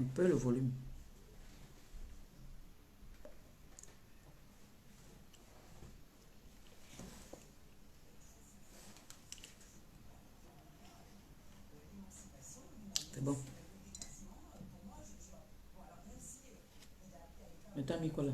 peu le volume. C'est bon. Mais t'as mis quoi là?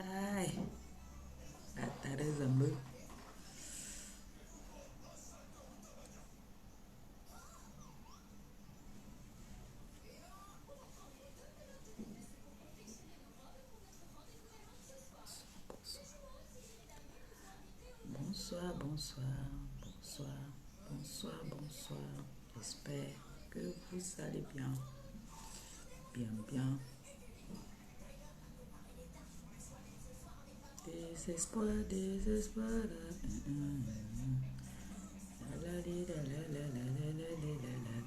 Aïe, attendez un peu. Bonsoir, bonsoir, bonsoir, bonsoir, bonsoir. J'espère que vous allez bien. Bien, bien. Désespoir, désespoir. La, la, la, la, la, la, la, la, la, la, la, la.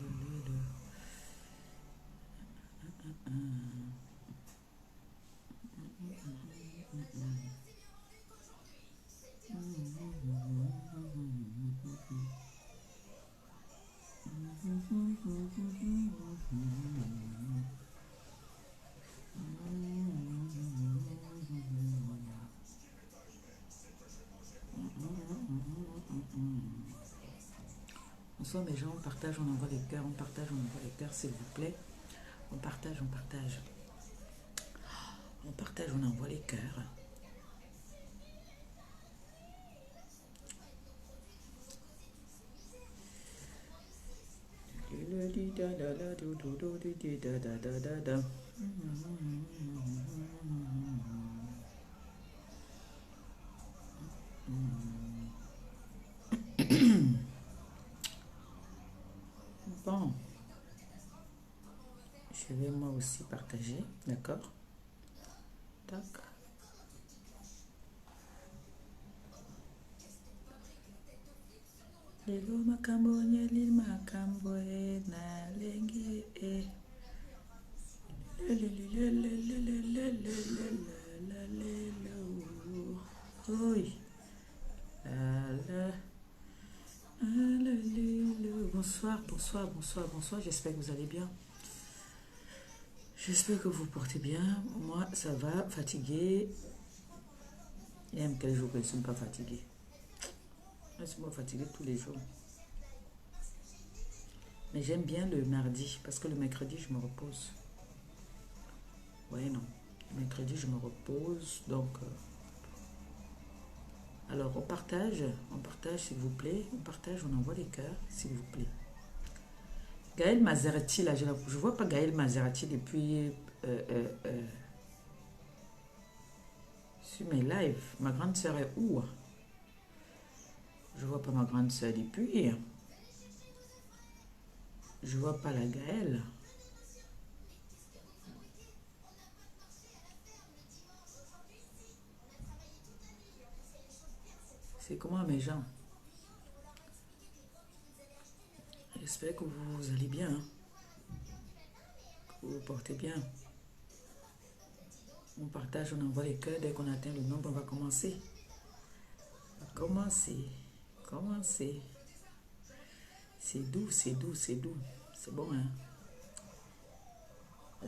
Bonsoir mes gens, on partage, on envoie les cœurs, on partage, on envoie les cœurs, s'il vous plaît. On partage, on partage. On partage, on envoie les cœurs. Bon, je vais moi aussi partager, d'accord? Tac. Lelo makambo nyeli makambo na lengi e. Oui. Bonsoir, bonsoir, bonsoir, bonsoir. J'espère que vous allez bien. J'espère que vous portez bien. Moi, ça va, fatigué. Il y a quel jour que je ne suis pas fatigué. Je suis pas fatigué tous les jours. Mais j'aime bien le mardi parce que le mercredi, je me repose. Ouais, non. Le mercredi, je me repose. Donc, alors, on partage s'il vous plaît. On partage, on envoie les cœurs, s'il vous plaît. Gaël Maserati, là, je ne vois pas Gaël Maserati depuis sur mes lives. Ma grande sœur est où? Je ne vois pas ma grande sœur depuis. Je ne vois pas la Gaëlle. C'est comment mes gens? J'espère que vous allez bien. Hein? Que vous vous portez bien. On partage, on envoie les cœurs. Dès qu'on atteint le nombre, on va commencer. Commencer. C'est doux, c'est doux, c'est doux. C'est bon, hein?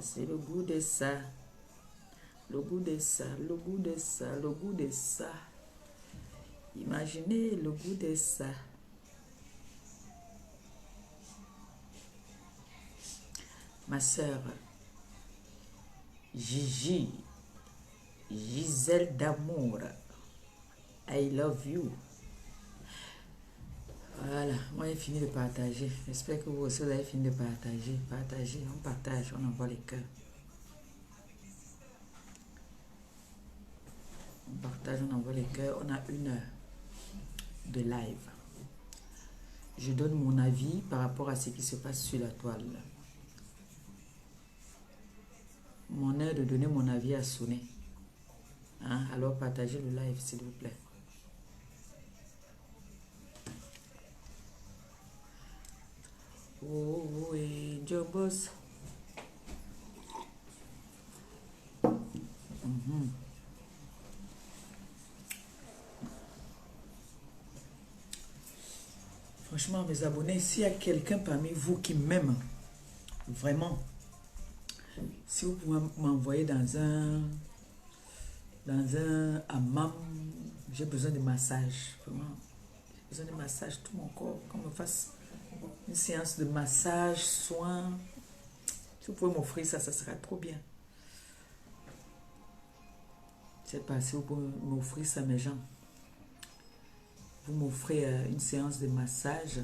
C'est le goût de ça. Le goût de ça, le goût de ça, le goût de ça. Imaginez le goût de ça. Ma soeur, Gigi, Gisèle d'amour, I love you. Voilà, moi j'ai fini de partager. J'espère que vous aussi vous avez fini de partager. Partager, on partage, on envoie les cœurs. On partage, on envoie les cœurs. On a 1 heure de live. Je donne mon avis par rapport à ce qui se passe sur la toile. Mon heure de donner mon avis a sonné. Hein? Alors partagez le live s'il vous plaît. Oh, et Jobos. Franchement, mes abonnés, s'il y a quelqu'un parmi vous qui m'aime, vraiment, si vous pouvez m'envoyer dans un hammam, j'ai besoin de massage, vraiment. J'ai besoin de massage tout mon corps, qu'on me fasse une séance de massage, soin. Si vous pouvez m'offrir ça, ça sera trop bien. Je ne sais pas si vous pouvez m'offrir ça, mes gens. Vous m'offrez une séance de massage,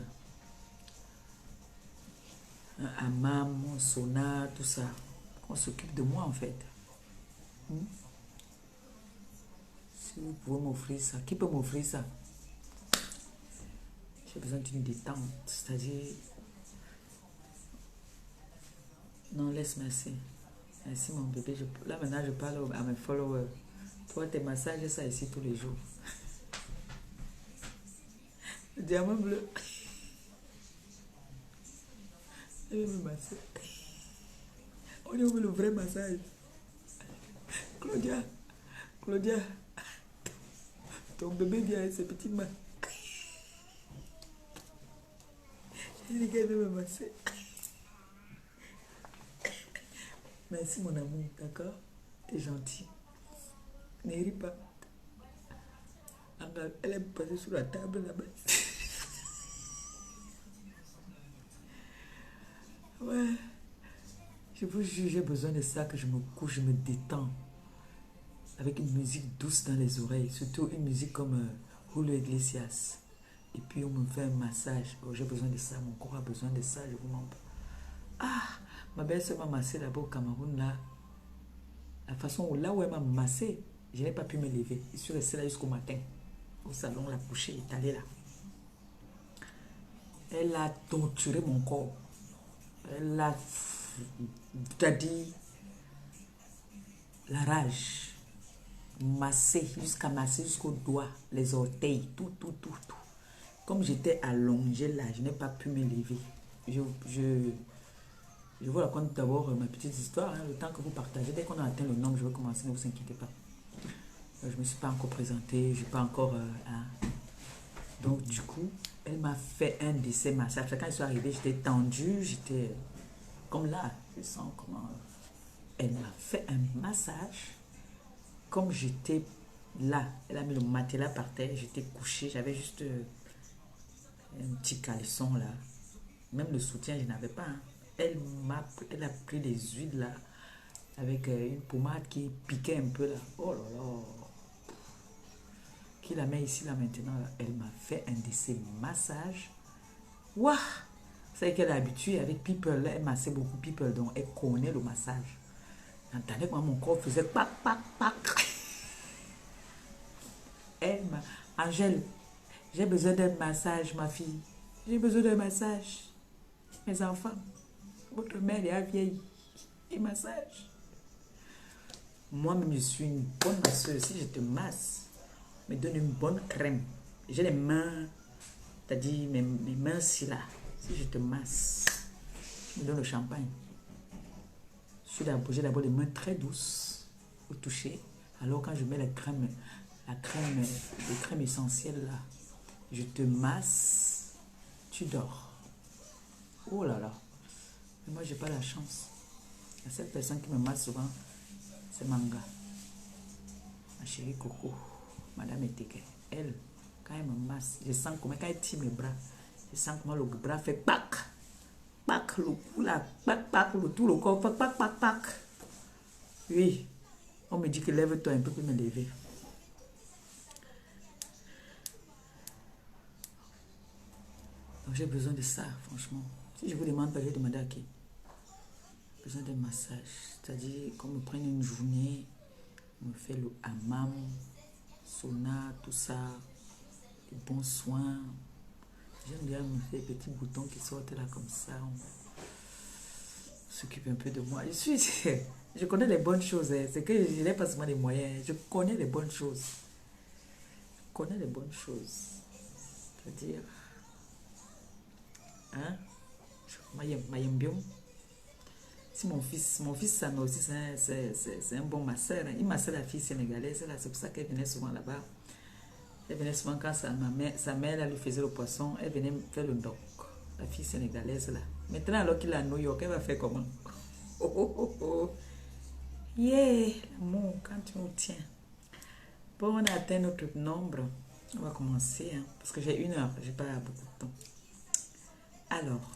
un hammam, un sauna, tout ça. On s'occupe de moi en fait. Si vous pouvez m'offrir ça, qui peut m'offrir ça? J'ai besoin d'une détente, c'est-à-dire... Non, laisse merci. Merci mon bébé. Là maintenant je parle à mes followers. Toi tes massages ça ici tous les jours. Le diamant bleu. Je vais me masser. On est où le vrai massage? Claudia, ton bébé vient avec ses petites mains. Il dit qu'elle veut me masser. Merci mon amour, d'accord? T'es gentil. Ne ris pas. Elle est passée sur la table là-bas. Ouais. Je vous jure, j'ai besoin de ça, que je me couche, je me détends. Avec une musique douce dans les oreilles. Surtout une musique comme Julio Iglesias. Et puis on me fait un massage. Oh, j'ai besoin de ça, mon corps a besoin de ça, je vous mens pas. Ah, ma belle-sœur m'a massé là-bas au Cameroun, là. La façon où, là où elle m'a massé, je n'ai pas pu me lever. Je suis restée là jusqu'au matin. Au salon, la couchée est allée là. Elle a torturé mon corps. Elle a dit la rage. Massé jusqu'au doigt, les orteils, tout. Comme j'étais allongée là, je n'ai pas pu me lever. Je vous raconte d'abord ma petite histoire, hein, le temps que vous partagez. Dès qu'on a atteint le nombre, je vais commencer, ne vous inquiétez pas. Je ne me suis pas encore présentée, je n'ai pas encore... Donc du coup, elle m'a fait un de ces massages. Quand je suis arrivée, j'étais tendue, j'étais comme là. Je sens comment... Elle m'a fait un massage. Comme j'étais là, elle a mis le matelas par terre, j'étais couchée, j'avais juste un petit caleçon là. Même le soutien, je n'avais pas. Hein. Elle a pris des huiles là, avec une pommade qui piquait un peu là. Oh là là. Qui la met ici là maintenant là. Elle m'a fait un de ces massages. Waouh! C'est qu'elle est habituée avec People là, elle massait beaucoup People, donc elle connaît le massage. J'entendais comment mon corps faisait pac. Elle m'a... Angèle, j'ai besoin d'un massage, ma fille. J'ai besoin d'un massage. Mes enfants, votre mère est vieille. Et massage. Moi-même, je suis une bonne masseuse. Si je te masse, me donne une bonne crème. J'ai les mains, c'est-à-dire mes mains si là. Si je te masse, je me donne le champagne. J'ai d'abord les mains très douces au toucher. Alors quand je mets la crème essentielle là, je te masse, tu dors. Oh là là. Mais moi, j'ai pas la chance. La seule personne qui me masse souvent, c'est Manga. Ma chérie Coco, Madame Eteke. Elle, quand elle me masse, je sens comment, quand elle tire mes bras, je sens comment le bras fait pac, pac, le cou là, pac, pac, tout le corps, pac, pac, pac, pac. Oui, on me dit que lève-toi un peu pour me lever. Donc j'ai besoin de ça, franchement. Si je vous demande pas, je vais demander à qui? J'ai besoin d'un massage. C'est-à-dire qu'on me prenne une journée, on me fait le hammam, sauna, tout ça, les bons soins. J'aime bien me faire des petits boutons qui sortent là comme ça. On s'occupe un peu de moi. Je connais les bonnes choses. Hein. C'est que je n'ai pas seulement les moyens. Je connais les bonnes choses. Je connais les bonnes choses. C'est-à-dire... Hein? Mayembium. Si mon fils ça aussi, c'est un bon masseur. Hein. Il massait la fille sénégalaise. C'est pour ça qu'elle venait souvent là-bas. Elle venait souvent quand sa mère là, lui faisait le poisson. Elle venait faire le doc. La fille sénégalaise là. Maintenant, alors qu'il est à New York, elle va faire comment? Oh, oh, oh, oh. Yeah, l'amour, quand tu me tiens. Bon, on a atteint notre nombre. On va commencer, hein, parce que j'ai 1 heure. J'ai pas beaucoup de temps. Alors,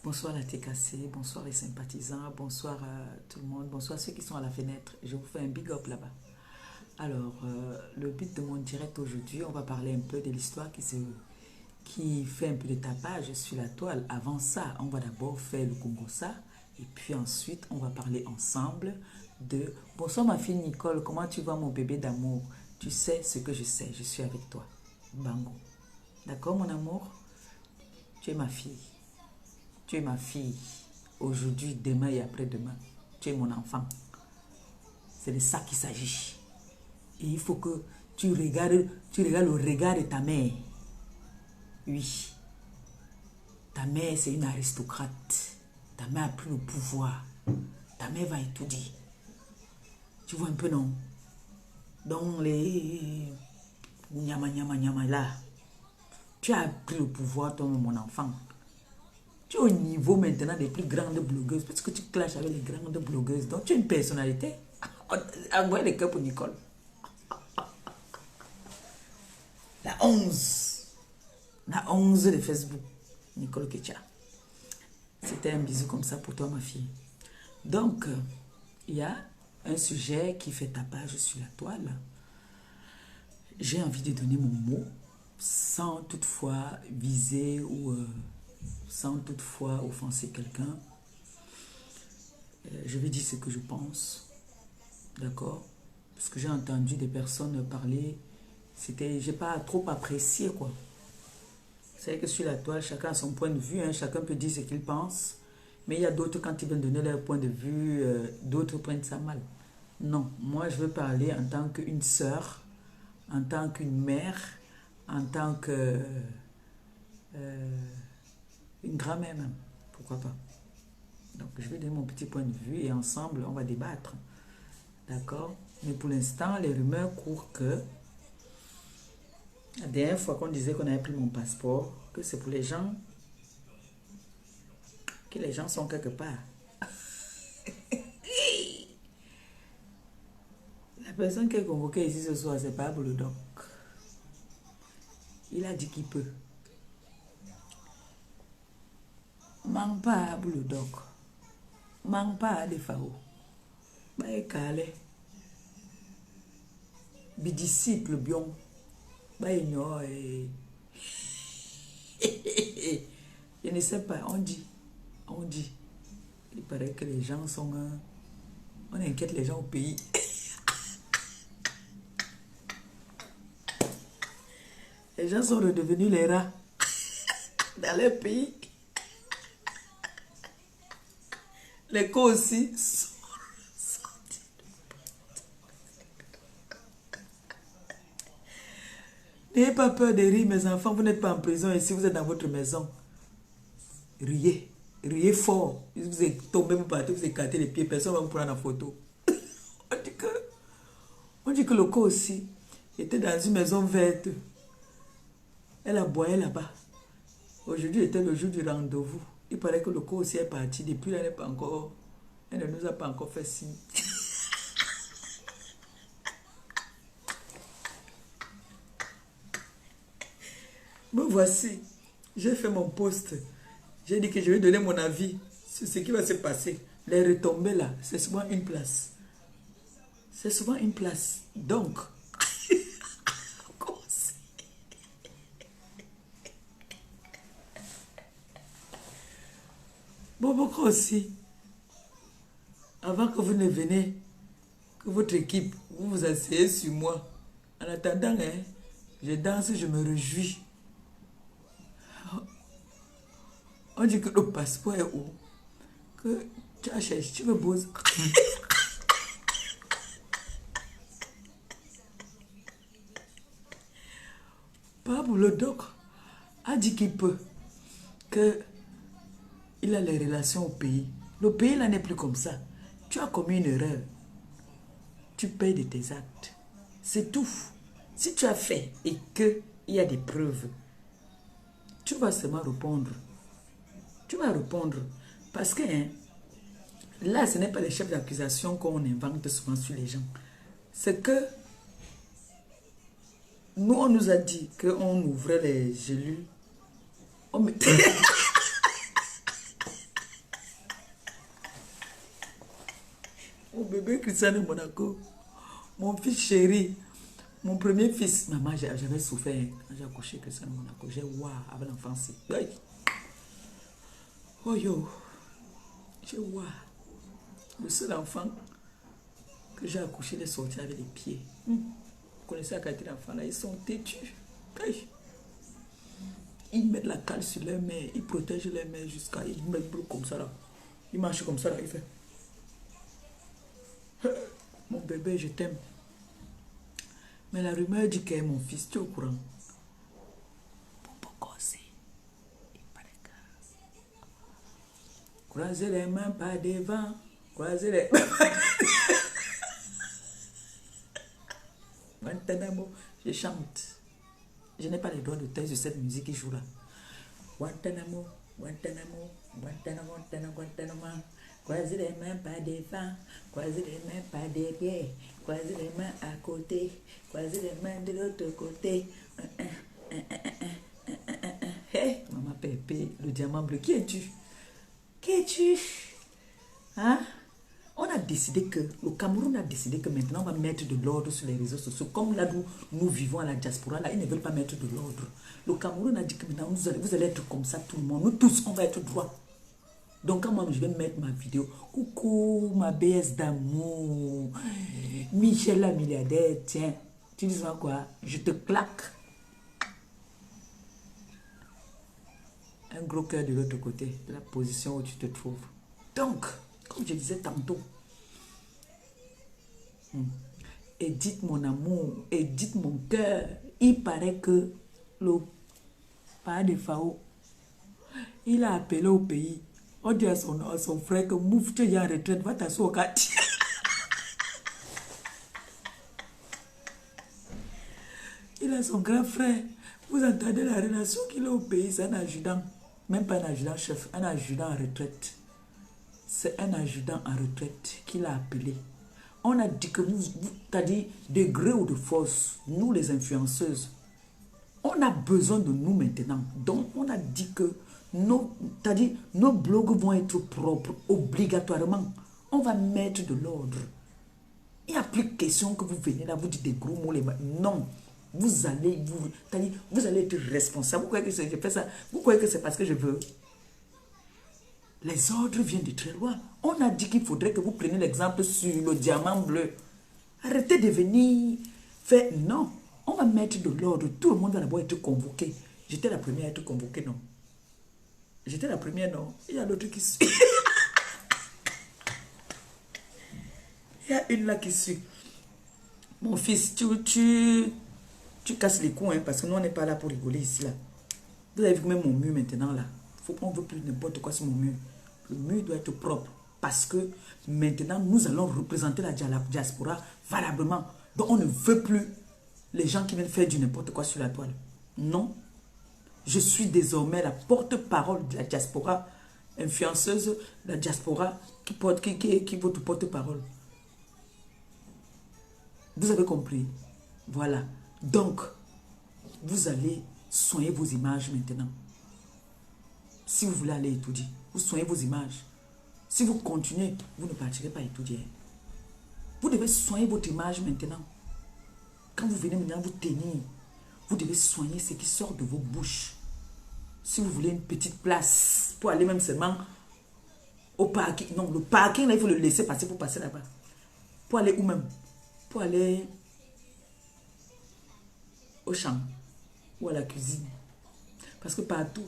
bonsoir la TKC, bonsoir les sympathisants, bonsoir à tout le monde, bonsoir ceux qui sont à la fenêtre. Je vous fais un big up là-bas. Alors, le but de mon direct aujourd'hui, on va parler un peu de l'histoire qui fait un peu de tapage sur la toile. Avant ça, on va d'abord faire le Congossa et puis ensuite, on va parler ensemble de... Bonsoir ma fille Nicole, comment tu vas mon bébé d'amour? Tu sais ce que je sais, je suis avec toi. Bango. D'accord mon amour? Tu es ma fille. Tu es ma fille. Aujourd'hui, demain et après-demain. Tu es mon enfant. C'est de ça qu'il s'agit. Et il faut que tu regardes le regard de ta mère. Oui. Ta mère, c'est une aristocrate. Ta mère a pris le pouvoir. Ta mère va tout dire. Tu vois un peu, non? Dans les... Nyama là. Tu as pris le pouvoir, toi, mon enfant. Tu es au niveau maintenant des plus grandes blogueuses. Parce que tu clashes avec les grandes blogueuses. Donc, tu as une personnalité. Envoie les cœurs pour Nicole. La 11. La 11 de Facebook. Nicole Ketia. C'était un bisou comme ça pour toi, ma fille. Donc, il y a un sujet qui fait tapage sur la toile. J'ai envie de donner mon mot sans toutefois viser ou sans toutefois offenser quelqu'un. Je vais dire ce que je pense. D'accord? Parce que j'ai entendu des personnes parler. J'ai pas trop apprécié, quoi. C'est vrai que sur la toile, chacun a son point de vue. Hein, chacun peut dire ce qu'il pense. Mais il y a d'autres, quand ils veulent donner leur point de vue, d'autres prennent ça mal. Non, moi je veux parler en tant qu'une sœur, en tant qu'une mère, en tant que une grand-mère même. Pourquoi pas? Donc je vais donner mon petit point de vue et ensemble on va débattre. D'accord? Mais pour l'instant, les rumeurs courent que la dernière fois qu'on disait qu'on avait pris mon passeport, que c'est pour les gens, que les gens sont quelque part. La personne qui est convoquée ici ce soir, c'est pas Boulodoc. Il a dit qu'il peut. Manque pas à Boulodoc. Manque pas à Defao. Bah, calé. Bidisciple bien. Bah, ignore. Je ne sais pas, on dit. On dit. Il paraît que les gens sont... on inquiète les gens au pays. Les gens sont redevenus les rats dans leur pays. Les cons aussi sont sortis. N'ayez pas peur de rire, mes enfants. Vous n'êtes pas en prison ici, vous êtes dans votre maison. Riez. Riez fort. Vous êtes tombé partout, vous écartez les pieds, personne ne va vous prendre en photo. On dit que le co aussi était dans une maison verte. Elle a boyé là-bas. Aujourd'hui était le jour du rendez-vous. Il paraît que le co aussi est parti. Depuis là, elle n'est pas encore Elle ne nous a pas encore fait signe. Me voici. J'ai fait mon post. J'ai dit que je vais donner mon avis sur ce qui va se passer. Les retombées là, c'est souvent une place. C'est souvent une place. Donc, Boboko aussi, avant que vous ne venez, que votre équipe, vous vous asseyez sur moi. En attendant, hein, je danse, je me réjouis. On dit que le passeport est où? Que tu as cherché, tu me poses. Pablo le doc a dit qu'il peut, que il a les relations au pays. Le pays là n'est plus comme ça. Tu as commis une erreur. Tu payes de tes actes. C'est tout. Si tu as fait et qu'il y a des preuves, tu vas seulement répondre. Tu vas répondre. Parce que hein, là, ce n'est pas les chefs d'accusation qu'on invente souvent sur les gens. C'est que nous, on nous a dit qu'on ouvrait les gélules. On mettait... Mon bébé Christian de Monaco, mon fils chéri, mon premier fils. Maman, j'avais souffert quand j'ai accouché Christian de Monaco. J'ai ouah avec l'enfance. Oh yo, j'ai ouah. Le seul enfant que j'ai accouché, il est sorti avec les pieds. Vous connaissez la qualité d'enfant là, ils sont têtus. Ils mettent la cale sur leurs mains, ils protègent leurs mains jusqu'à... Ils mettent comme ça là. Ils marchent comme ça là, il fait... Mon bébé, je t'aime. Mais la rumeur dit qu'elle est mon fils, tu es au courant? Pourquoi c'est? Il paraît que... Croisez les mains pas devant. Croisez les mains pas Guantanamo, je chante. Je n'ai pas les droits d'auteur de cette musique qui joue là. Guantanamo, Guantanamo, Guantanamo, Guantanamo, Guantanamo. Croisez les mains pas devant, croisez les mains pas derrière, croisez les mains à côté, croisez les mains de l'autre côté. Hey, maman Pépé, le diamant bleu, qui es-tu? Qui es-tu? Hein? On a décidé que, le Cameroun a décidé que maintenant on va mettre de l'ordre sur les réseaux sociaux. Comme là où nous vivons à la diaspora, là, ils ne veulent pas mettre de l'ordre. Le Cameroun a dit que maintenant vous allez être comme ça, tout le monde. Nous tous, on va être droit. Donc, quand moi, je vais mettre ma vidéo, coucou, ma BS d'amour, Michel la milliardaire, tiens, tu dis quoi? Je te claque. Un gros cœur de l'autre côté, de la position où tu te trouves. Donc, comme je disais tantôt, Edith mon amour, Edith mon cœur, il paraît que le père de Fao, il a appelé au pays. On dit à son frère que mouf, tu es en retraite, va t'asseoir au quartier. Il a son grand frère. Vous entendez la relation qu'il a au pays, c'est un adjudant. Même pas un adjudant chef, un adjudant en retraite. C'est un adjudant en retraite qu'il a appelé. On a dit que vous t'as dit, de gré ou de force, nous les influenceuses, on a besoin de nous maintenant. Donc on a dit que nos blogs vont être propres, obligatoirement. On va mettre de l'ordre. Il n'y a plus question que vous venez là, vous dites des gros mots. Non. Vous allez être responsable. Vous croyez que je fais ça? Vous croyez que c'est parce que je veux? Les ordres viennent de très loin. On a dit qu'il faudrait que vous preniez l'exemple sur le diamant bleu. Arrêtez de venir faire... Non. On va mettre de l'ordre. Tout le monde va d'abord être convoqué. J'étais la première à être convoquée, non? J'étais la première, non? Il y a l'autre qui suit. Il y a une là qui suit. Mon fils, tu casses les coups, hein, parce que nous, on n'est pas là pour rigoler ici, là. Vous avez vu même mon mur maintenant, là. On ne veut plus n'importe quoi sur mon mur. Le mur doit être propre. Parce que maintenant, nous allons représenter la diaspora valablement. Donc, on ne veut plus les gens qui viennent faire du n'importe quoi sur la toile. Non. Je suis désormais la porte-parole de la diaspora influenceuse, la diaspora, qui est votre porte-parole. Vous avez compris? Voilà. Donc, vous allez soigner vos images maintenant. Si vous voulez aller étudier, vous soignez vos images. Si vous continuez, vous ne partirez pas étudier. Vous devez soigner votre image maintenant. Quand vous venez maintenant vous tenir, vous devez soigner ce qui sort de vos bouches. Si vous voulez une petite place pour aller même seulement au parking. Non, le parking, là, il faut le laisser passer pour passer là-bas. Pour aller où même? Pour aller au champ ou à la cuisine. Parce que partout,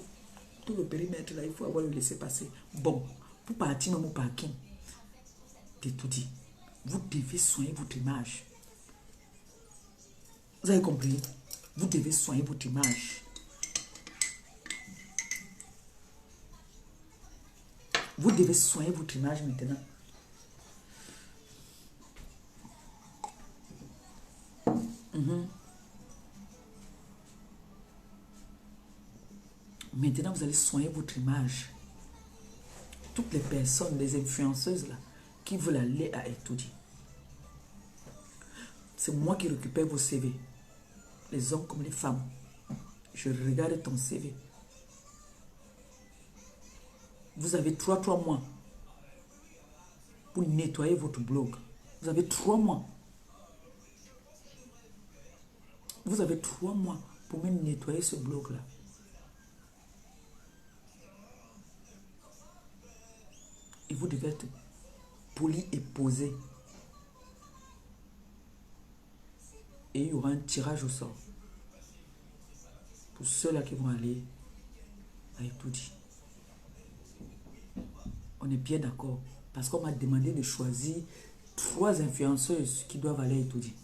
tout le périmètre, là, il faut avoir le laisser passer. Bon, pour partir même au parking, j'ai tout dit. Vous devez soigner votre image. Vous avez compris? Vous devez soigner votre image. Vous devez soigner votre image maintenant. Maintenant, vous allez soigner votre image. Toutes les personnes, les influenceuses là, qui veulent aller à étudier. C'est moi qui récupère vos CV. Les hommes comme les femmes. Je regarde ton CV. Vous avez 3 mois pour nettoyer votre blog. Vous avez 3 mois. Vous avez 3 mois pour même nettoyer ce blog-là. Et vous devez être poli et posé. Et il y aura un tirage au sort. Pour ceux-là qui vont aller à étudier. On est bien d'accord. Parce qu'on m'a demandé de choisir 3 influenceuses qui doivent aller étudier.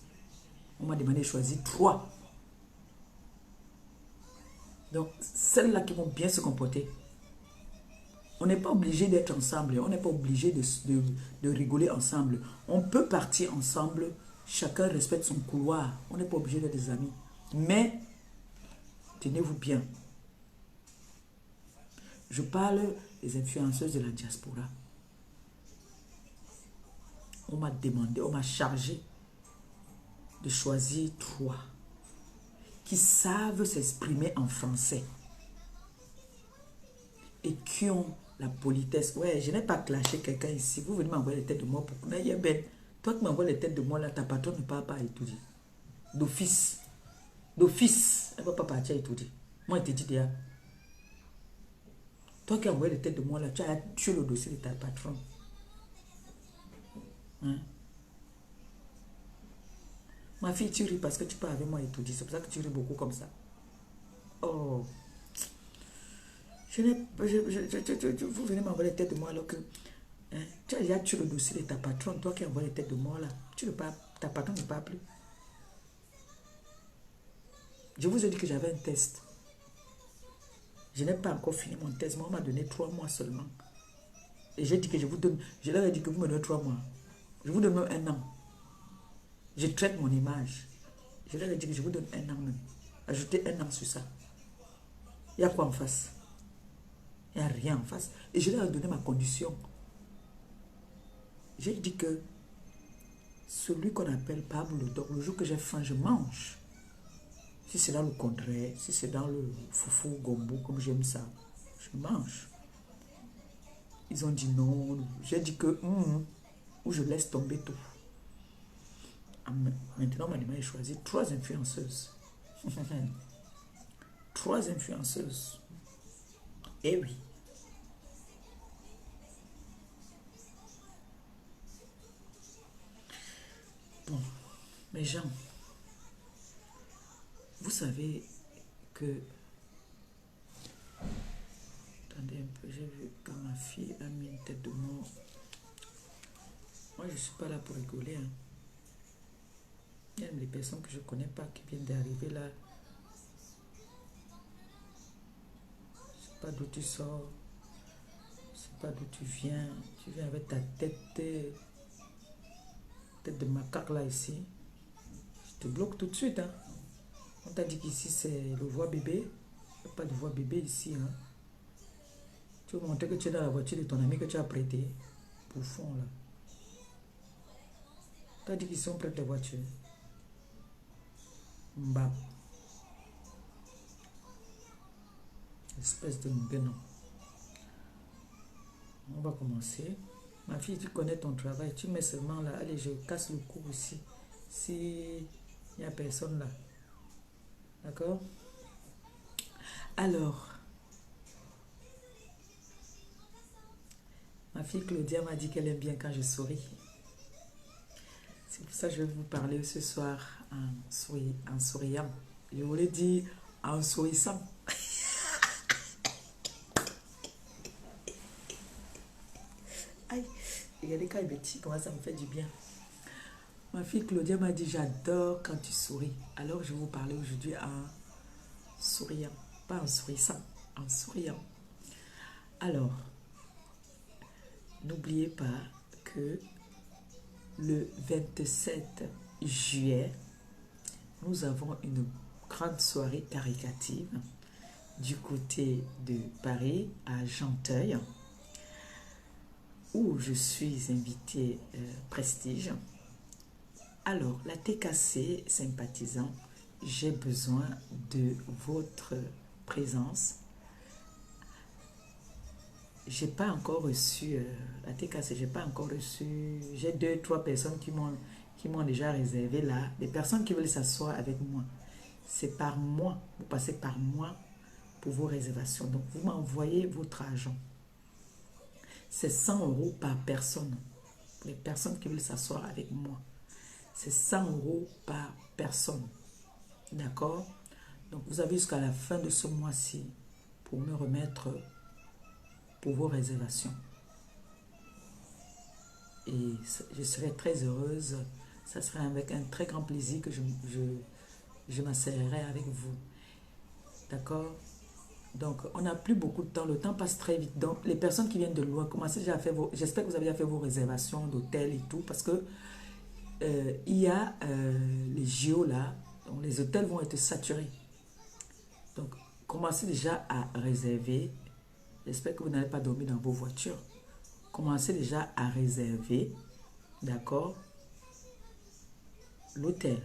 On m'a demandé de choisir 3. Donc, celles-là qui vont bien se comporter. On n'est pas obligé d'être ensemble. On n'est pas obligé de rigoler ensemble. On peut partir ensemble. Chacun respecte son couloir. On n'est pas obligé d'être des amis. Mais, tenez-vous bien. Je parle des influenceuses de la diaspora. On m'a demandé, on m'a chargé de choisir 3 qui savent s'exprimer en français et qui ont la politesse. Ouais, je n'ai pas clashé quelqu'un ici. Vous venez m'envoyer les têtes de moi pour... Mais ben, toi qui m'envoies les têtes de moi là, ta patronne ne part pas à étudier. D'office. D'office. Elle ne va pas partir à étudier. Moi, je te dis déjà. Toi qui envoies les têtes de moi là, tu as tué le dossier de ta patronne. Hein? Ma fille, tu ris parce que tu pars avec moi étudier. C'est pour ça que tu ris beaucoup comme ça. Oh. Vous venez m'envoyer les têtes de moi alors que hein, tu as déjà tué le dossier de ta patronne. Toi qui envoies les têtes de moi là, ta patronne ne parle plus. Je vous ai dit que j'avais un test. Je n'ai pas encore fini mon test. Moi, on m'a donné 3 mois seulement. Et j'ai dit que je vous donne... Je leur ai dit que vous me donnez 3 mois. Je vous donne même 1 an. Je traite mon image. Je leur ai dit que je vous donne 1 an même. Ajoutez 1 an sur ça. Il y a quoi en face? Il n'y a rien en face. Et je leur ai donné ma condition. J'ai dit que celui qu'on appelle Pablo, donc le jour que j'ai faim, je mange. Si c'est dans le contraire, si c'est dans le foufou gombo, comme j'aime ça, je mange. Ils ont dit non. J'ai dit que, ou je laisse tomber tout. Maintenant, ma demande est choisi 3 influenceuses. 3 influenceuses. Eh oui. Bon, mes gens, vous savez que... Attendez un peu, j'ai vu que ma fille a mis une tête de mort. Moi, je ne suis pas là pour rigoler. Hein. Il y a des personnes que je ne connais pas qui viennent d'arriver là. Je ne sais pas d'où tu sors. Je ne sais pas d'où tu viens. Tu viens avec ta tête de macaque là ici. Je te bloque tout de suite. Hein. On t'a dit qu'ici c'est le voix bébé. Il n'y a pas de voix bébé ici. Hein. Tu veux montrer que tu es dans la voiture de ton ami que tu as prêté. Pour fond, là. Tu as dit qu'ils sont prêtes les voitures. Mbap. Espèce de bénin. On va commencer. Ma fille, tu connais ton travail. Tu mets seulement là. Allez, je casse le cou aussi. Si il n'y a personne là. D'accord? Alors, ma fille Claudia m'a dit qu'elle aime bien quand je souris. C'est pour ça que je vais vous parler ce soir en souriant. Je voulais dire en sourissant. Aïe, regardez quand il est petit, comment ça me fait du bien. Ma fille Claudia m'a dit, j'adore quand tu souris. Alors je vais vous parler aujourd'hui en souriant. Pas en sourissant, en souriant. Alors, n'oubliez pas que le 27 juillet, nous avons une grande soirée caritative du côté de Paris, à Genteuil, où je suis invitée prestige. Alors, la TKC sympathisant, j'ai besoin de votre présence. J'ai pas encore reçu la TKC, j'ai pas encore reçu. J'ai 2-3 personnes qui m'ont déjà réservé là. Des personnes qui veulent s'asseoir avec moi. C'est par mois. Vous passez par mois pour vos réservations. Donc, vous m'envoyez votre argent. C'est 100 € par personne. Pour les personnes qui veulent s'asseoir avec moi. C'est 100 € par personne. D'accord? Donc, vous avez jusqu'à la fin de ce mois-ci pour me remettre pour vos réservations. Et je serai très heureuse. Ça sera avec un très grand plaisir que je m'asseoirai avec vous. D'accord? Donc, on n'a plus beaucoup de temps. Le temps passe très vite. Donc, les personnes qui viennent de loin, commencez déjà à faire vos... J'espère que vous avez déjà fait vos réservations d'hôtel et tout. Parce que il y a les JO là. Donc, les hôtels vont être saturés. Donc, commencez déjà à réserver. J'espère que vous n'allez pas dormir dans vos voitures. Commencez déjà à réserver, d'accord, l'hôtel.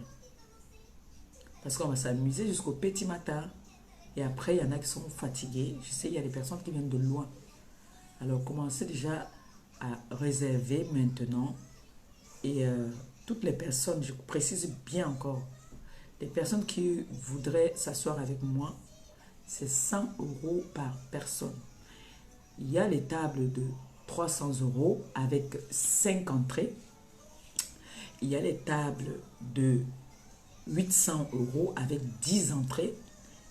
Parce qu'on va s'amuser jusqu'au petit matin. Et après, il y en a qui sont fatigués. Je sais, il y a des personnes qui viennent de loin. Alors, commencez déjà à réserver maintenant. Et toutes les personnes, je précise bien encore, les personnes qui voudraient s'asseoir avec moi, c'est 100 € par personne. Il y a les tables de 300 € avec 5 entrées. Il y a les tables de 800 € avec 10 entrées.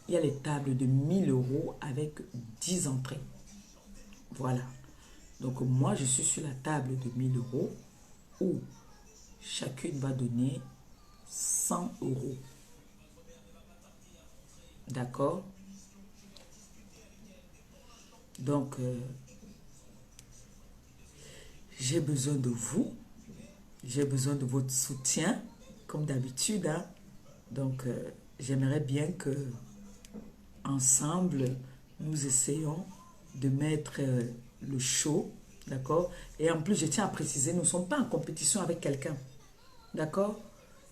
Il y a les tables de 1000 € avec 10 entrées. Voilà. Donc moi, je suis sur la table de 1000 € où chacune va donner 100 €. D'accord? Donc, j'ai besoin de vous. J'ai besoin de votre soutien, comme d'habitude. Hein? Donc, j'aimerais bien que, ensemble, nous essayons de mettre le show. D'accord? Et en plus, je tiens à préciser, nous ne sommes pas en compétition avec quelqu'un. D'accord?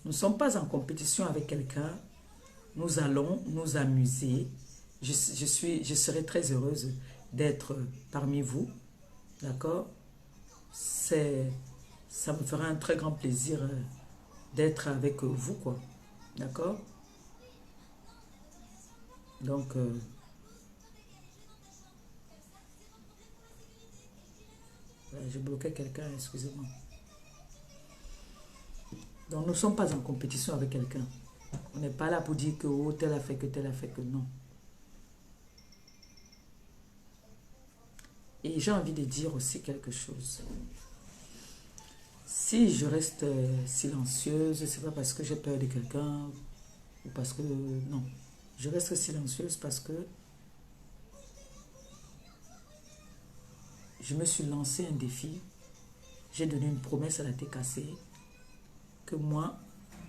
Nous ne sommes pas en compétition avec quelqu'un. Nous allons nous amuser. Je serai très heureuse d'être parmi vous. D'accord? Ça me fera un très grand plaisir d'être avec vous, quoi. D'accord? Donc, je bloquais quelqu'un, excusez-moi. Donc, nous ne sommes pas en compétition avec quelqu'un. On n'est pas là pour dire que oh, tel a fait que tel a fait que non. Et j'ai envie de dire aussi quelque chose. Si je reste silencieuse, c'est pas parce que j'ai peur de quelqu'un ou parce que... Non. Je reste silencieuse parce que je me suis lancé un défi. J'ai donné une promesse à la TKC que moi,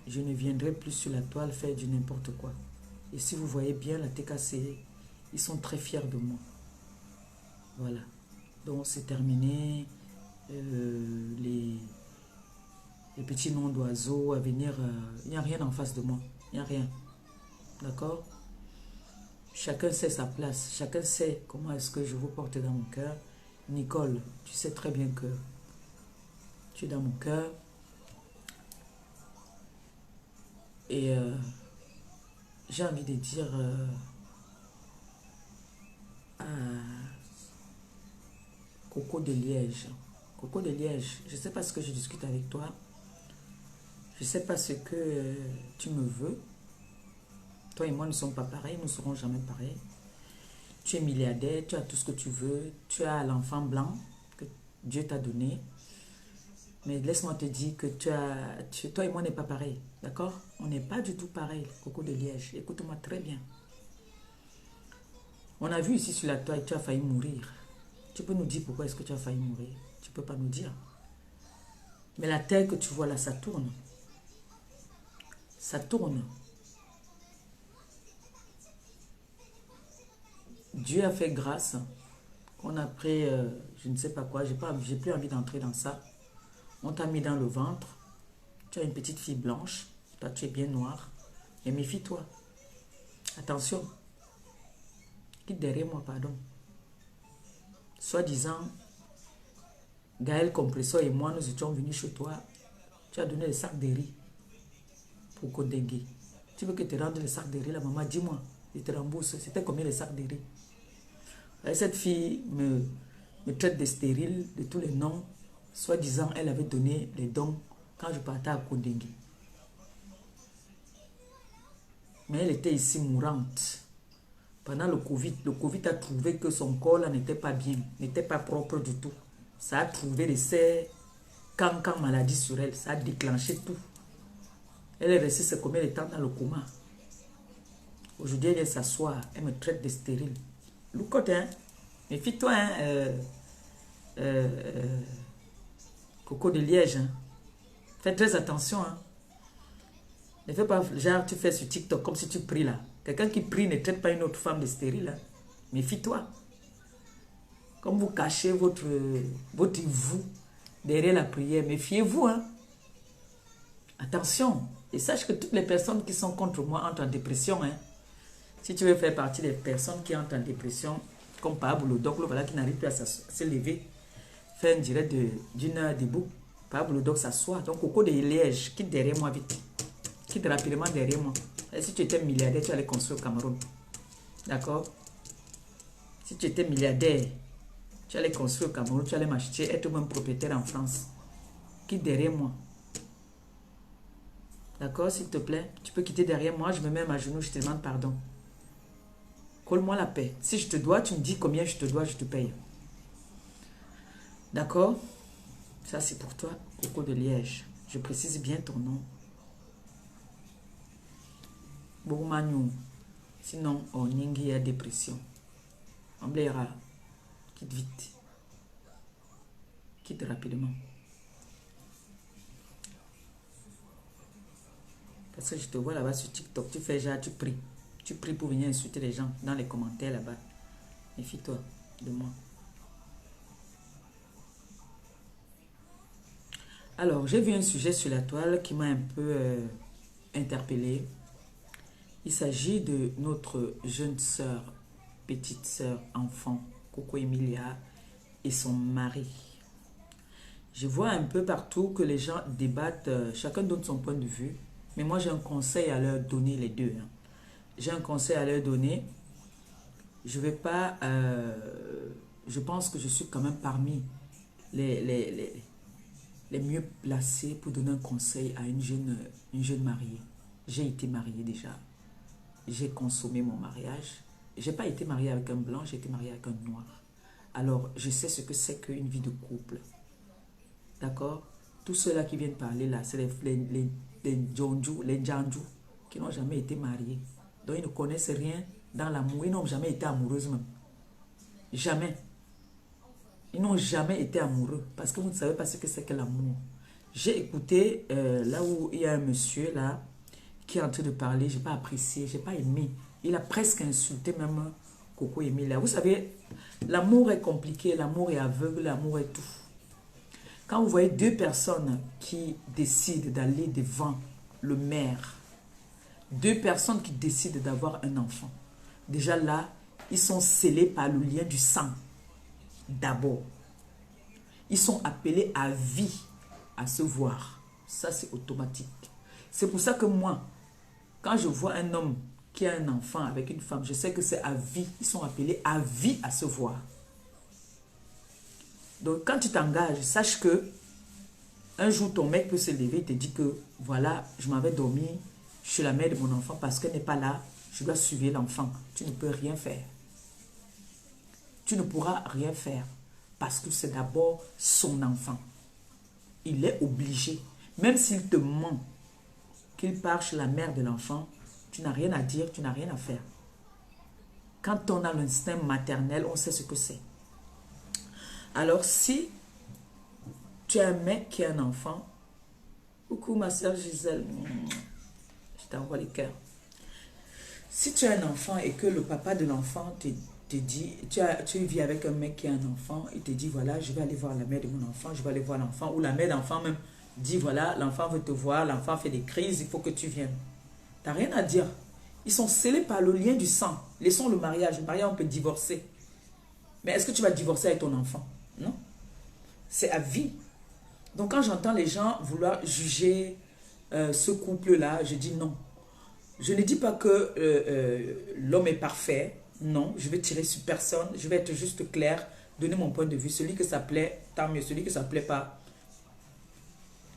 je ne viendrai plus sur la toile faire du n'importe quoi. Et si vous voyez bien la TKC, ils sont très fiers de moi. Voilà. Donc, c'est terminé. Les petits noms d'oiseaux à venir. Il n'y a rien en face de moi. Il n'y a rien. D'accord? Chacun sait sa place. Chacun sait comment est-ce que je vous porte dans mon cœur. Nicole, tu sais très bien que tu es dans mon cœur. Et j'ai envie de dire à Coco de Liège. Coco de Liège, je ne sais pas ce que je discute avec toi. Je ne sais pas ce que tu me veux. Toi et moi ne sommes pas pareils, nous ne serons jamais pareils. Tu es milliardaire, tu as tout ce que tu veux, tu as l'enfant blanc que Dieu t'a donné. Mais laisse-moi te dire que toi et moi n'est pas pareil, d'accord? On n'est pas du tout pareil, Coco de Liège. Écoute-moi très bien. On a vu ici sur la toile, tu as failli mourir. Tu peux nous dire pourquoi est-ce que tu as failli mourir? Tu ne peux pas nous dire. Mais la terre que tu vois là, ça tourne. Ça tourne. Dieu a fait grâce. On a pris, je ne sais pas quoi, j'ai plus envie d'entrer dans ça. On t'a mis dans le ventre. Tu as une petite fille blanche. Toi, tu es bien noire. Et méfie-toi. Attention. Quitte derrière moi, pardon. Soi-disant, Gaël Compressor et moi, nous étions venus chez toi. Tu as donné le sac de riz pour Kodenge. Tu veux que te rende le sac de riz, la maman, dis-moi. Je te rembourse. C'était combien le sac de riz? Et cette fille me traite de stérile, de tous les noms. Soi-disant, elle avait donné les dons quand je partais à Kodenge. Mais elle était ici mourante. Pendant le Covid a trouvé que son corps là n'était pas bien, n'était pas propre du tout. Ça a trouvé ces cancans maladie sur elle. Ça a déclenché tout. Elle est restée c'est combien de temps dans le coma. Aujourd'hui, elle vient s'asseoir. Elle me traite de stérile. Loucotte, hein? Méfie-toi, hein? Coco de Liège, hein? Fais très attention, hein? Ne fais pas genre tu fais sur TikTok comme si tu pries là. Quelqu'un qui prie ne traite pas une autre femme de stérile, hein? Méfie-toi. Comme vous cachez votre vous derrière la prière, méfiez-vous, hein? Attention. Et sache que toutes les personnes qui sont contre moi entrent en dépression, hein? Si tu veux faire partie des personnes qui entrent en dépression, comme Pablo Doc, voilà, qui n'arrive plus à se lever, faire un direct d'une heure debout. Pablo Doc s'assoit. Donc, Coco de Liège, quitte derrière moi vite. Quitte rapidement derrière moi. Et si tu étais milliardaire, tu allais construire au Cameroun. D'accord? Si tu étais milliardaire, tu allais construire au Cameroun, tu allais m'acheter, être même propriétaire en France. Quitte derrière moi. D'accord, s'il te plaît? Tu peux quitter derrière moi, je me mets à genoux, je te demande pardon. Colle-moi la paix. Si je te dois, tu me dis combien je te dois, je te paye. D'accord? Ça, c'est pour toi, Coco de Liège. Je précise bien ton nom. Bourmagnou. Sinon, on y a dépression. On blaira. Quitte vite. Quitte rapidement. Parce que je te vois là-bas sur TikTok. Tu fais genre, tu pries. Tu pries pour venir insulter les gens dans les commentaires là-bas. Méfie-toi de moi. Alors, j'ai vu un sujet sur la toile qui m'a un peu interpellée. Il s'agit de notre jeune sœur, petite sœur, enfant, Coco Emilia, et son mari. Je vois un peu partout que les gens débattent, chacun donne son point de vue. Mais moi, j'ai un conseil à leur donner, les deux. Hein. J'ai un conseil à leur donner. Je vais pas... je pense que je suis quand même parmi les mieux placés pour donner un conseil à une jeune mariée. J'ai été mariée déjà. J'ai consommé mon mariage. Je n'ai pas été mariée avec un blanc, j'ai été mariée avec un noir. Alors, je sais ce que c'est qu'une vie de couple. D'accord? Tous ceux-là qui viennent parler là, c'est les Djonju, les Djanju, qui n'ont jamais été mariés. Donc, ils ne connaissent rien dans l'amour. Ils n'ont jamais été amoureux même. Jamais. Ils n'ont jamais été amoureux parce que vous ne savez pas ce que c'est que l'amour. J'ai écouté là où il y a un monsieur qui est en train de parler. Je n'ai pas apprécié, je n'ai pas aimé. Il a presque insulté même Coco Emilia. Vous savez, l'amour est compliqué, l'amour est aveugle, l'amour est tout. Quand vous voyez deux personnes qui décident d'aller devant le maire, deux personnes qui décident d'avoir un enfant, déjà là, ils sont scellés par le lien du sang. D'abord, ils sont appelés à vie à se voir. Ça, c'est automatique. C'est pour ça que moi, quand je vois un homme qui a un enfant avec une femme, je sais que c'est à vie. Ils sont appelés à vie à se voir. Donc, quand tu t'engages, sache que un jour, ton mec peut se lever et te dire que, voilà, je m'avais dormi chez la mère de mon enfant parce qu'elle n'est pas là. Je dois suivre l'enfant. Tu ne peux rien faire. Tu ne pourras rien faire parce que c'est d'abord son enfant. Il est obligé. Même s'il te ment qu'il part chez la mère de l'enfant, tu n'as rien à dire, tu n'as rien à faire. Quand on a l'instinct maternel, on sait ce que c'est. Alors, si tu as un mec qui a un enfant, coucou ma soeur Gisèle, je t'envoie les cœurs. Si tu as un enfant et que le papa de l'enfant te dit, tu vis avec un mec qui a un enfant, il te dit, voilà, je vais aller voir la mère de mon enfant, je vais aller voir l'enfant, ou la mère d'enfant même dit, voilà, l'enfant veut te voir, l'enfant fait des crises, il faut que tu viennes. Tu n'as rien à dire. Ils sont scellés par le lien du sang. Laissons le mariage. Le mariage, on peut divorcer. Mais est-ce que tu vas divorcer avec ton enfant? Non. C'est à vie. Donc, quand j'entends les gens vouloir juger ce couple-là, je dis non. Je ne dis pas que l'homme est parfait. Non, je vais tirer sur personne. Je vais être juste clair, donner mon point de vue. Celui que ça plaît, tant mieux. Celui que ça ne plaît pas,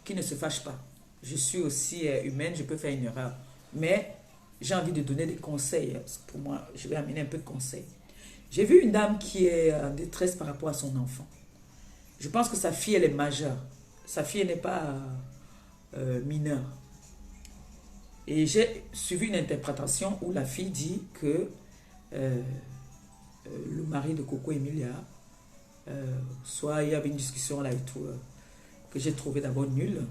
qui ne se fâche pas. Je suis aussi humaine, je peux faire une erreur. Mais j'ai envie de donner des conseils. Pour moi, je vais amener un peu de conseils. J'ai vu une dame qui est en détresse par rapport à son enfant. Je pense que sa fille, elle est majeure. Sa fille n'est pas mineure. Et j'ai suivi une interprétation où la fille dit que le mari de Coco Emilia, soit il y avait une discussion là et tout, que j'ai trouvé d'abord nulle.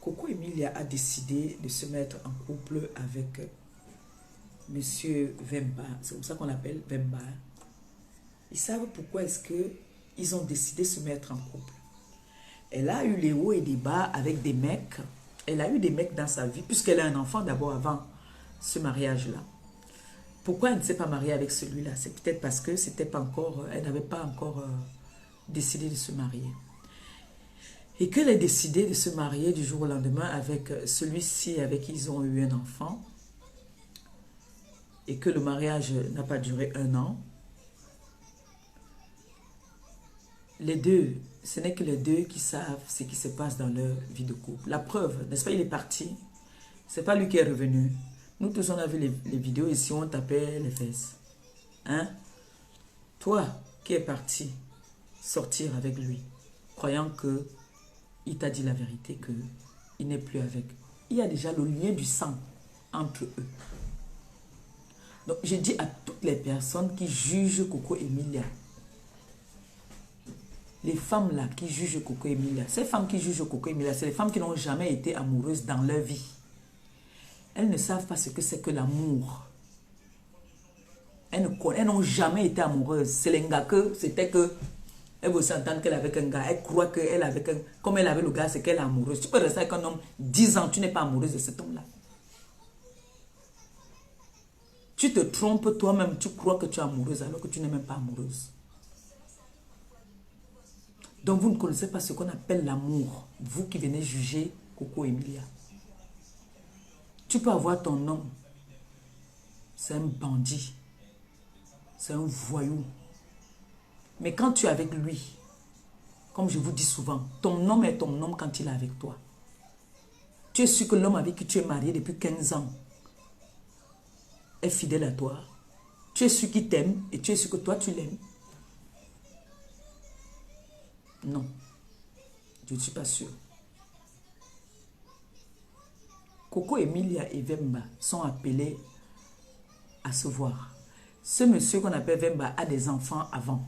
Coco Emilia a décidé de se mettre en couple avec Monsieur Vemba. C'est comme ça qu'on l'appelle Vemba. Ils savent pourquoi est-ce qu'ils ont décidé de se mettre en couple. Elle a eu les hauts et des bas avec des mecs. Elle a eu des mecs dans sa vie, puisqu'elle a un enfant d'abord avant ce mariage-là. Pourquoi elle ne s'est pas mariée avec celui-là? C'est peut-être parce que c'était pas encore, elle n'avait pas encore décidé de se marier. Et qu'elle ait décidé de se marier du jour au lendemain avec celui-ci avec qui ils ont eu un enfant, et que le mariage n'a pas duré 1 an, les deux, ce n'est que les deux qui savent ce qui se passe dans leur vie de couple. La preuve, n'est-ce pas, il est parti. C'est pas lui qui est revenu. Nous tous, on a vu les vidéos ici, on tapait les fesses. Hein? Toi qui es parti sortir avec lui, croyant que il t'a dit la vérité, qu'il n'est plus avec. Il y a déjà le lien du sang entre eux. Donc, je dis à toutes les personnes qui jugent Coco Emilia, les femmes là qui jugent Coco Emilia, ces femmes qui jugent Coco Emilia, c'est les femmes qui n'ont jamais été amoureuses dans leur vie. Elles ne savent pas ce que c'est que l'amour. Elles n'ont jamais été amoureuses. C'est les gars que c'était que elle veut s'entendre qu'elle est avec un gars. Elle croit qu'elle est avec un... Comme elle avait le gars, c'est qu'elle est amoureuse. Tu peux rester avec un homme 10 ans, tu n'es pas amoureuse de cet homme-là. Tu te trompes toi-même, tu crois que tu es amoureuse alors que tu n'es même pas amoureuse. Donc vous ne connaissez pas ce qu'on appelle l'amour. Vous qui venez juger Coco Emilia. Tu peux avoir ton homme. C'est un bandit. C'est un voyou. Mais quand tu es avec lui, comme je vous dis souvent, ton homme est ton homme quand il est avec toi. Tu es sûr que l'homme avec qui tu es marié depuis 15 ans est fidèle à toi. Tu es sûr qu'il t'aime et tu es sûr que toi tu l'aimes. Non, je ne suis pas sûr. Coco Emilia et Vemba sont appelés à se voir. Ce monsieur qu'on appelle Vemba a des enfants avant.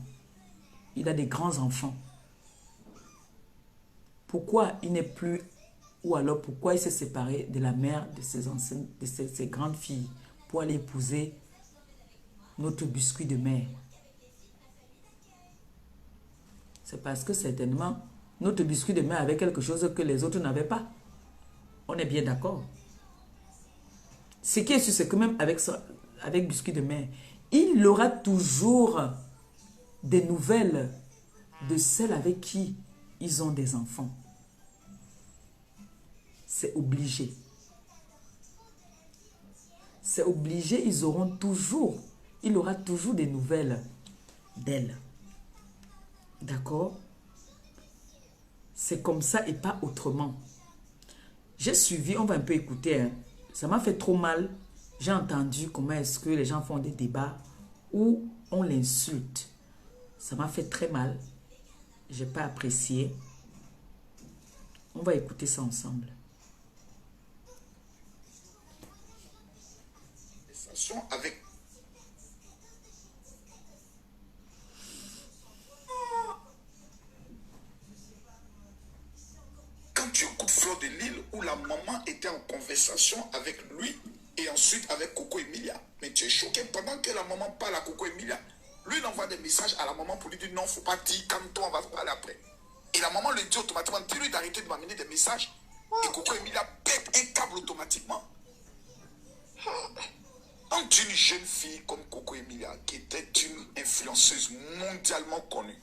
Il a des grands-enfants. Pourquoi il n'est plus, ou alors pourquoi il s'est séparé de la mère de ses anciennes, de ses grandes filles pour aller épouser notre biscuit de mer? C'est parce que certainement, notre biscuit de mer avait quelque chose que les autres n'avaient pas. On est bien d'accord. Ce qui est sûr, c'est que même avec biscuit de mer, il aura toujours des nouvelles de celles avec qui ils ont des enfants. C'est obligé. C'est obligé, il aura toujours des nouvelles d'elle. D'accord? C'est comme ça et pas autrement. J'ai suivi, on va un peu écouter, hein. Ça m'a fait trop mal. J'ai entendu comment est-ce que les gens font des débats où on l'insulte. Ça m'a fait très mal. Je n'ai pas apprécié. On va écouter ça ensemble. Avec quand tu écoutes Fleur de Lille où la maman était en conversation avec lui et ensuite avec Coco Emilia, mais tu es choqué pendant que la maman parle à Coco Emilia, lui il envoie des messages à la maman pour lui dire non, faut pas dire, calme-toi, on va parler après. Et la maman lui dit automatiquement, dis-lui d'arrêter de m'amener des messages. Et Coco Emilia pète un câble automatiquement. Quand une jeune fille comme Coco Emilia, qui était une influenceuse mondialement connue,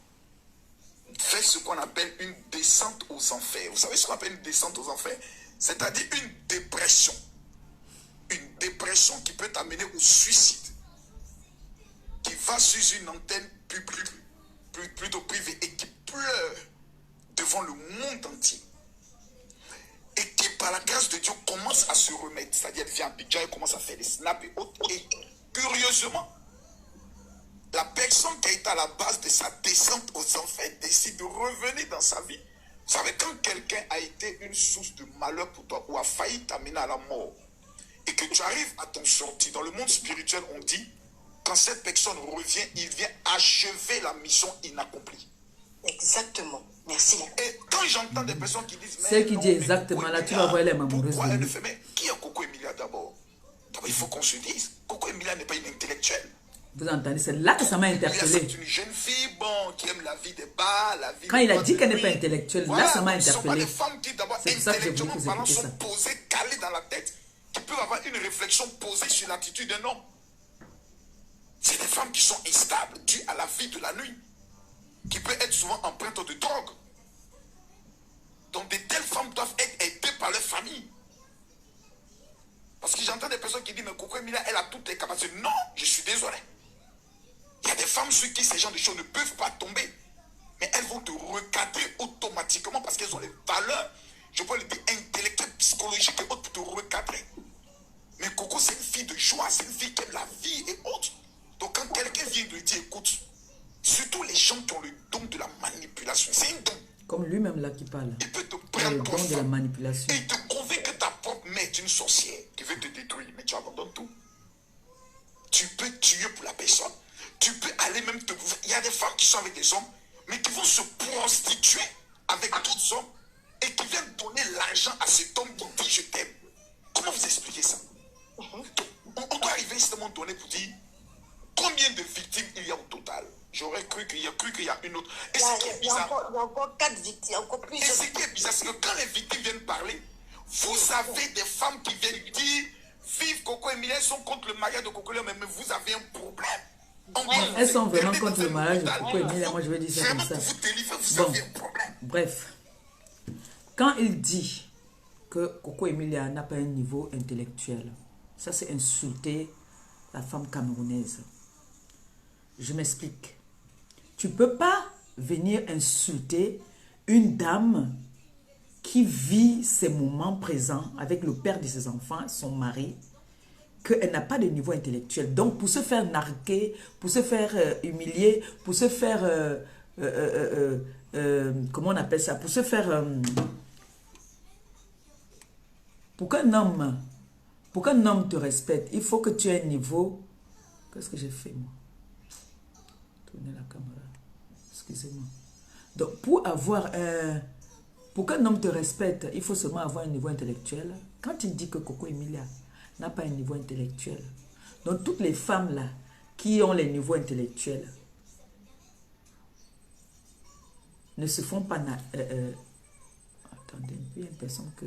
fait ce qu'on appelle une descente aux enfers. Vous savez ce qu'on appelle une descente aux enfers? C'est-à-dire une dépression. Une dépression qui peut t'amener au suicide. Qui va sur une antenne publique, plutôt privée, et qui pleure devant le monde entier. Et qui, par la grâce de Dieu, commence à se remettre. C'est-à-dire, elle vient à Abidjan, elle commence à faire des snaps et autres. Et curieusement, la personne qui a été à la base de sa descente aux enfers décide de revenir dans sa vie. Vous savez, quand quelqu'un a été une source de malheur pour toi ou a failli t'amener à la mort et que tu arrives à t'en sortir, dans le monde spirituel, on dit, quand cette personne revient, il vient achever la mission inaccomplie. Exactement. Merci. Et quand j'entends des personnes qui disent... C'est qui dit exactement, là, tu vas voir les mamoureuses. Pourquoi elle le fait? Mais qui est Coco Emilia d'abord? D'abord, il faut qu'on se dise, Coco Emilia n'est pas une intellectuelle. Vous entendez, c'est là que ça m'a interpellé. C'est une jeune fille, bon, qui aime la vie des bars, la vie... Quand il a dit qu'elle n'est pas intellectuelle, voilà, là, ça m'a interpellé. Ce ne sont pas interpellé. des femmes qui, d'abord, C'est pour ça que j'ai voulu intellectuellement que vous parlant, écoutiez sont ça. posées, calées dans la tête, qui peuvent avoir une réflexion posée sur l'attitude d'un homme. C'est des femmes qui sont instables, dues à la vie de la nuit, qui peut être souvent empreintes de drogue. Donc, de telles femmes doivent être aidées par leur famille. Parce que j'entends des personnes qui disent, mais Coco Emilia, elle a toutes les capacités. Non, je suis désolé. Il y a des femmes sur qui ces gens de choses ne peuvent pas tomber. Mais elles vont te recadrer automatiquement parce qu'elles ont les valeurs, je peux le dire, intellectuelles, psychologiques et autres pour te recadrer. Mais Coco, c'est une fille de joie, c'est une fille qui aime la vie et autres. Donc quand quelqu'un vient lui dire, écoute, surtout les gens qui ont le don de la manipulation, c'est un don. Comme lui-même là qui parle. Il peut te Il a le prendre don de la manipulation. et il te convainc que ta propre mère est une sorcière qui veut te détruire, mais tu abandonnes tout. Tu peux tuer pour la personne. Tu peux aller même te... Il y a des femmes qui sont avec des hommes, mais qui vont se prostituer avec d'autres hommes et qui viennent donner l'argent à cet homme qui dit je t'aime. Comment vous expliquez ça? On doit arriver à ce moment donné pour dire combien de victimes il y a au total. J'aurais cru qu'il y a une autre. Et ce qui est bizarre, Il y a encore 4 victimes, encore plus. et ce qui est bizarre, c'est que quand les victimes viennent parler, vous avez des femmes qui viennent dire vive Coco Emilia, elles sont contre le mariage de Coco Emilia, mais vous avez un problème. Elles sont vraiment contre le mariage de Coco Emilia. Moi, je vais dire ça comme ça. Vous délivrer, vous Bon, avez un problème. bref. Quand il dit que Coco Emilia n'a pas un niveau intellectuel, ça c'est insulter la femme camerounaise. Je m'explique. Tu ne peux pas venir insulter une dame qui vit ses moments présents avec le père de ses enfants, son mari, qu'elle n'a pas de niveau intellectuel. Donc, pour se faire narguer, pour se faire humilier, pour se faire... comment on appelle ça? Pour se faire... pour qu'un homme te respecte, il faut que tu aies un niveau... Qu'est-ce que j'ai fait, moi? Tournez la caméra. Excusez-moi. Donc, pour qu'un homme te respecte, il faut seulement avoir un niveau intellectuel. Quand il dit que Coco Emilia n'a pas un niveau intellectuel, donc toutes les femmes là qui ont les niveaux intellectuels ne se font pas... attendez, il y a une personne que...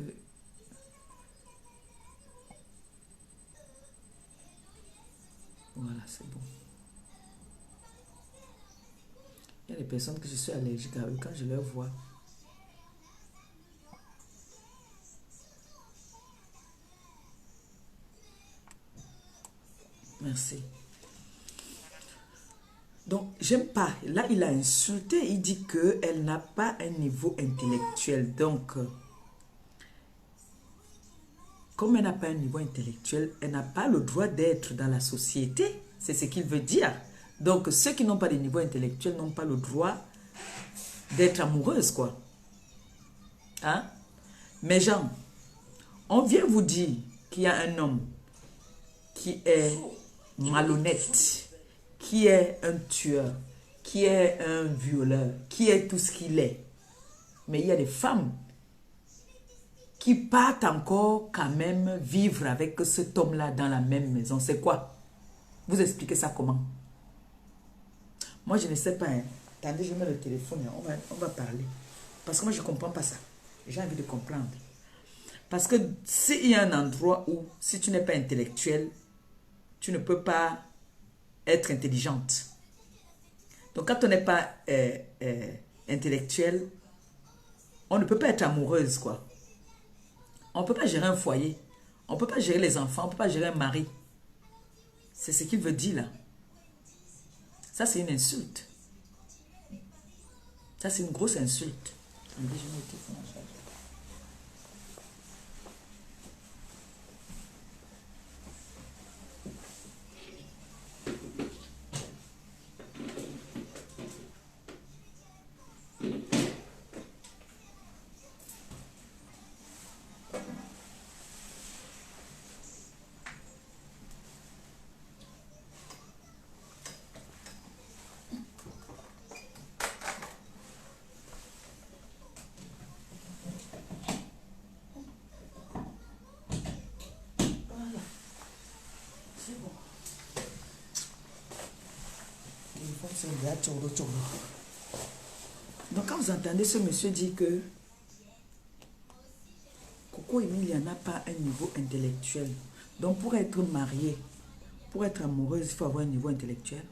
Voilà, c'est bon. Il y a des personnes que je suis allergique à eux quand je leur vois. Merci. Donc, j'aime pas. Là, il a insulté. Il dit qu'elle n'a pas un niveau intellectuel. Donc, comme elle n'a pas un niveau intellectuel, elle n'a pas le droit d'être dans la société. C'est ce qu'il veut dire. Donc, ceux qui n'ont pas de niveau intellectuel n'ont pas le droit d'être amoureuses, quoi. Hein? Mais Jean, on vient vous dire qu'il y a un homme qui est malhonnête, qui est un tueur, qui est un violeur, qui est tout ce qu'il est. Mais il y a des femmes qui partent encore quand même vivre avec cet homme-là dans la même maison. C'est quoi? Vous expliquez ça comment? Moi, je ne sais pas. Hein. Attendez, je mets le téléphone. Hein. On va parler. Parce que moi, je ne comprends pas ça. J'ai envie de comprendre. Parce que s'il y a un endroit où, si tu n'es pas intellectuel, tu ne peux pas être intelligente. Donc, quand on n'est pas intellectuel, on ne peut pas être amoureuse, quoi. On ne peut pas gérer un foyer. On ne peut pas gérer les enfants. On ne peut pas gérer un mari. C'est ce qu'il veut dire, là. Ça, c'est une insulte. Ça, c'est une grosse insulte. Donc quand vous entendez ce monsieur dire que Coco Emilia n'a pas un niveau intellectuel, donc pour être mariée, pour être amoureuse, il faut avoir un niveau intellectuel.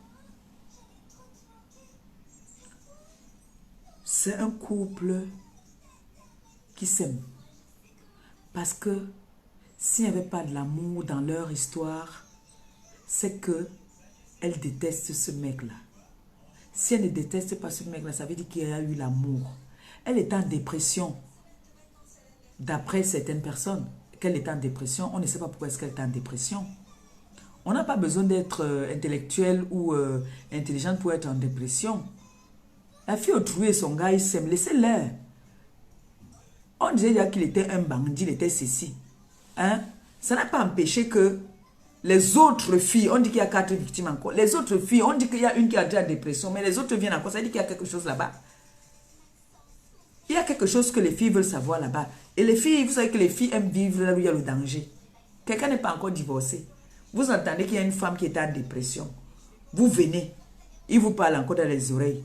C'est un couple qui s'aime. Parce que s'il n'y avait pas de l'amour dans leur histoire, c'est que elle déteste ce mec-là. Si elle ne déteste pas ce mec-là, ça veut dire qu'il y a eu l'amour. Elle est en dépression. D'après certaines personnes, qu'elle est en dépression, on ne sait pas pourquoi est-ce qu'elle est en dépression. On n'a pas besoin d'être intellectuel ou intelligente pour être en dépression. La fille autrui et son gars, ils s'aiment. Laissez-les. On disait déjà qu'il était un bandit, il était ceci. Hein? Ça n'a pas empêché que les autres filles, on dit qu'il y a 4 victimes encore. Les autres filles, on dit qu'il y a une qui a déjà la dépression, mais les autres viennent encore. Ça dit qu'il y a quelque chose là-bas. Il y a quelque chose que les filles veulent savoir là-bas. Et les filles, vous savez que les filles aiment vivre là où il y a le danger. Quelqu'un n'est pas encore divorcé. Vous entendez qu'il y a une femme qui est en dépression. Vous venez. Il vous parle encore dans les oreilles.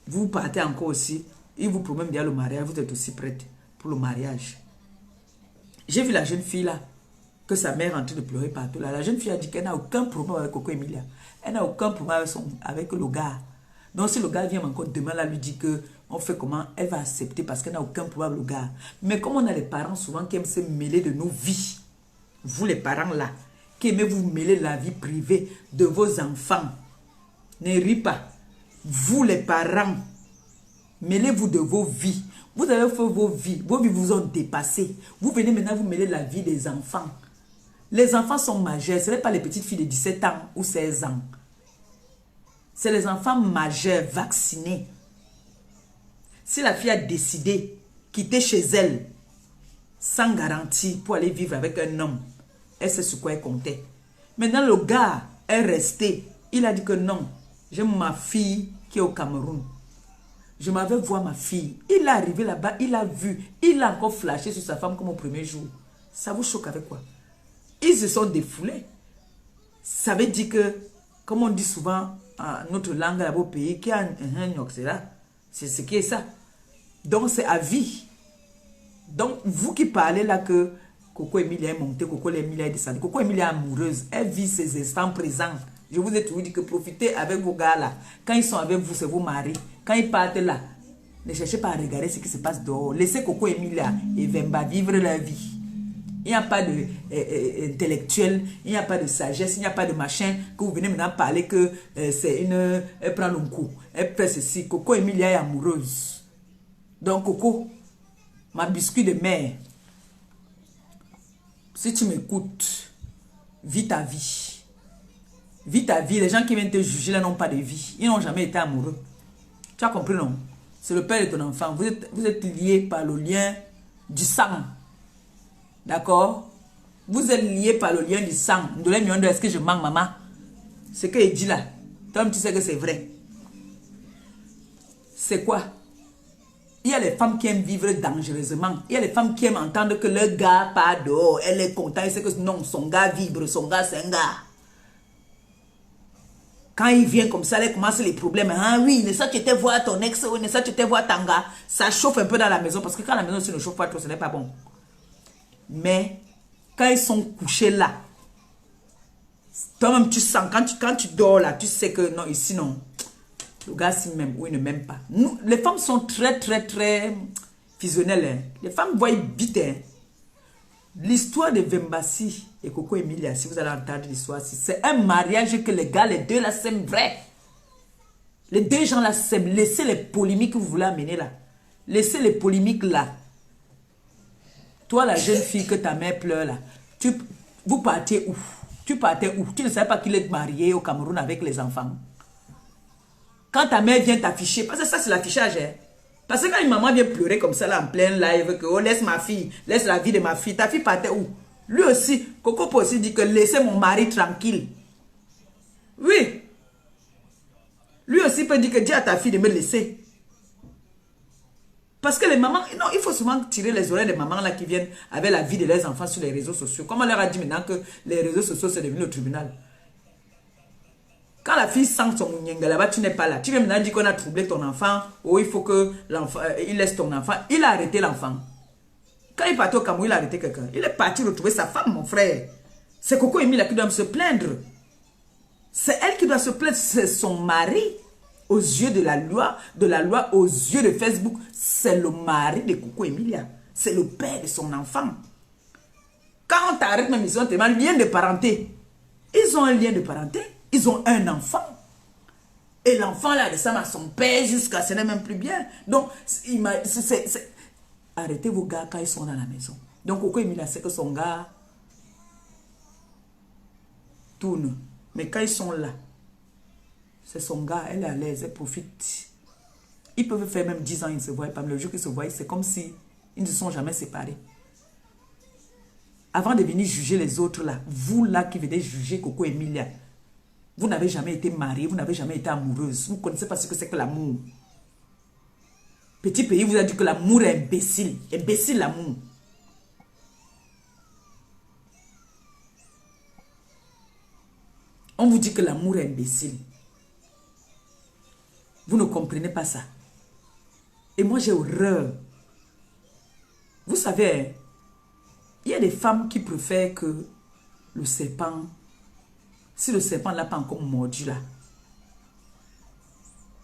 Vous partez encore aussi. Il vous promet bien le mariage. Vous êtes aussi prête pour le mariage. J'ai vu la jeune fille là. Que sa mère est en train de pleurer partout. Là. La jeune fille a dit qu'elle n'a aucun problème avec Coco Emilia. Elle n'a aucun problème avec le gars. Donc si le gars vient encore demain, là, lui dit que on fait comment, elle va accepter parce qu'elle n'a aucun problème avec le gars. Mais comme on a les parents souvent qui aiment se mêler de nos vies, vous les parents là, qui aimez vous mêler de la vie privée de vos enfants, ne riez pas. Vous les parents, mêlez-vous de vos vies. Vous avez fait vos vies vous ont dépassé. Vous venez maintenant vous mêler de la vie des enfants. Les enfants sont majeurs, ce n'est pas les petites filles de 17 ans ou 16 ans. C'est les enfants majeurs, vaccinés. Si la fille a décidé de quitter chez elle, sans garantie, pour aller vivre avec un homme, elle sait sur quoi elle comptait. Maintenant, le gars est resté. Il a dit que non, j'aime ma fille qui est au Cameroun. Je m'avais voir ma fille. Il est arrivé là-bas, il a vu, il a encore flashé sur sa femme comme au premier jour. Ça vous choque avec quoi? Ils se sont défoulés. Ça veut dire que, comme on dit souvent, notre langue là-bas au pays, qui a un c'est ce qui est ça. Donc, c'est à vie. Donc, vous qui parlez là que Coco Emilia est montée, Coco Emilia est descendue, Coco Emilia est amoureuse, elle vit ses instants présents. Je vous ai toujours dit que profitez avec vos gars là. Quand ils sont avec vous, c'est vos maris. Quand ils partent là, ne cherchez pas à regarder ce qui se passe dehors. Laissez Coco Emilia et Vemba vivre leur vie. Il n'y a pas d'intellectuel, il n'y a pas de sagesse, il n'y a pas de machin que vous venez maintenant parler que c'est une... Elle prend le coup, elle fait ceci. Coco Emilia est amoureuse. Donc Coco, ma biscuit de mère, si tu m'écoutes, vis ta vie. Vis ta vie. Les gens qui viennent te juger là n'ont pas de vie. Ils n'ont jamais été amoureux. Tu as compris, non? C'est le père de ton enfant. Vous êtes liés par le lien du sang. D'accord? Vous êtes liés par le lien du sang. Est-ce que je manque, maman? Ce qu'il dit là. Toi, tu sais que c'est vrai. C'est quoi? Il y a les femmes qui aiment vivre dangereusement. Il y a les femmes qui aiment entendre que le gars part dehors. Elle est contente. Elle sait que non, son gars vibre. Son gars, c'est un gars. Quand il vient comme ça, elle commence les problèmes. Ah oui, ne ça tu étais voir ton ex, ou ne ça tu étais voir ton gars. Ça chauffe un peu dans la maison. Parce que quand la maison ne chauffe pas trop, ce n'est pas bon. Mais quand ils sont couchés là, toi-même tu sens, quand tu dors là, tu sais que non, ici non, le gars s'il m'aime ou il ne m'aime pas. Nous, les femmes sont très fusionnelles. Hein. Les femmes voient vite. Hein. L'histoire de Vembassi et Coco Emilia, si vous allez entendre l'histoire, c'est un mariage que les gars, les deux là, s'aiment vrai. Les deux gens là s'aiment. Laissez les polémiques que vous voulez amener là. Laissez les polémiques là. Toi, la jeune fille que ta mère pleure là, vous partiez où? Tu partais où? Tu ne savais pas qu'il est marié au Cameroun avec les enfants. Quand ta mère vient t'afficher, parce que ça c'est l'affichage, hein. Parce que quand une maman vient pleurer comme ça là en plein live, que oh laisse ma fille, laisse la vie de ma fille, ta fille partait où? Lui aussi, Coco peut aussi dire que laissez mon mari tranquille. Oui. Lui aussi peut dire que dis à ta fille de me laisser. Parce que les mamans, non, il faut souvent tirer les oreilles des mamans là qui viennent avec la vie de leurs enfants sur les réseaux sociaux. Comme on leur a dit maintenant que les réseaux sociaux c'est devenu le tribunal. Quand la fille sent son mounienga là-bas, tu n'es pas là. Tu viens maintenant dire qu'on a troublé ton enfant, ou il faut que l'enfant, il laisse ton enfant. Il a arrêté l'enfant. Quand il est parti au Cameroun, il a arrêté quelqu'un. Il est parti retrouver sa femme, mon frère. C'est Coco Emilia qui doit se plaindre. C'est elle qui doit se plaindre. C'est son mari. Aux yeux de la loi, aux yeux de Facebook, c'est le mari de Coco Emilia. C'est le père de son enfant. Quand on t'arrête même, ils ont tellement lien de parenté. Ils ont un lien de parenté. Ils ont un enfant. Et l'enfant là descend à son père jusqu'à ce n'est même plus bien. Donc, arrêtez vos gars quand ils sont dans la maison. Donc, Coco Emilia sait que son gars tourne. Mais quand ils sont là, c'est son gars, elle est à l'aise, elle profite. Ils peuvent faire même 10 ans, ils ne se voient pas. Mais le jour qu'ils se voient, c'est comme si ils ne se sont jamais séparés. Avant de venir juger les autres là, vous là qui venez juger Coco Emilia, vous n'avez jamais été mariée, vous n'avez jamais été amoureuse. Vous ne connaissez pas ce que c'est que l'amour. Petit pays vous a dit que l'amour est imbécile. Imbécile l'amour. On vous dit que l'amour est imbécile. Vous ne comprenez pas ça. Et moi, j'ai horreur. Vous savez, il y a des femmes qui préfèrent que le serpent, si le serpent ne l'a pas encore mordu là,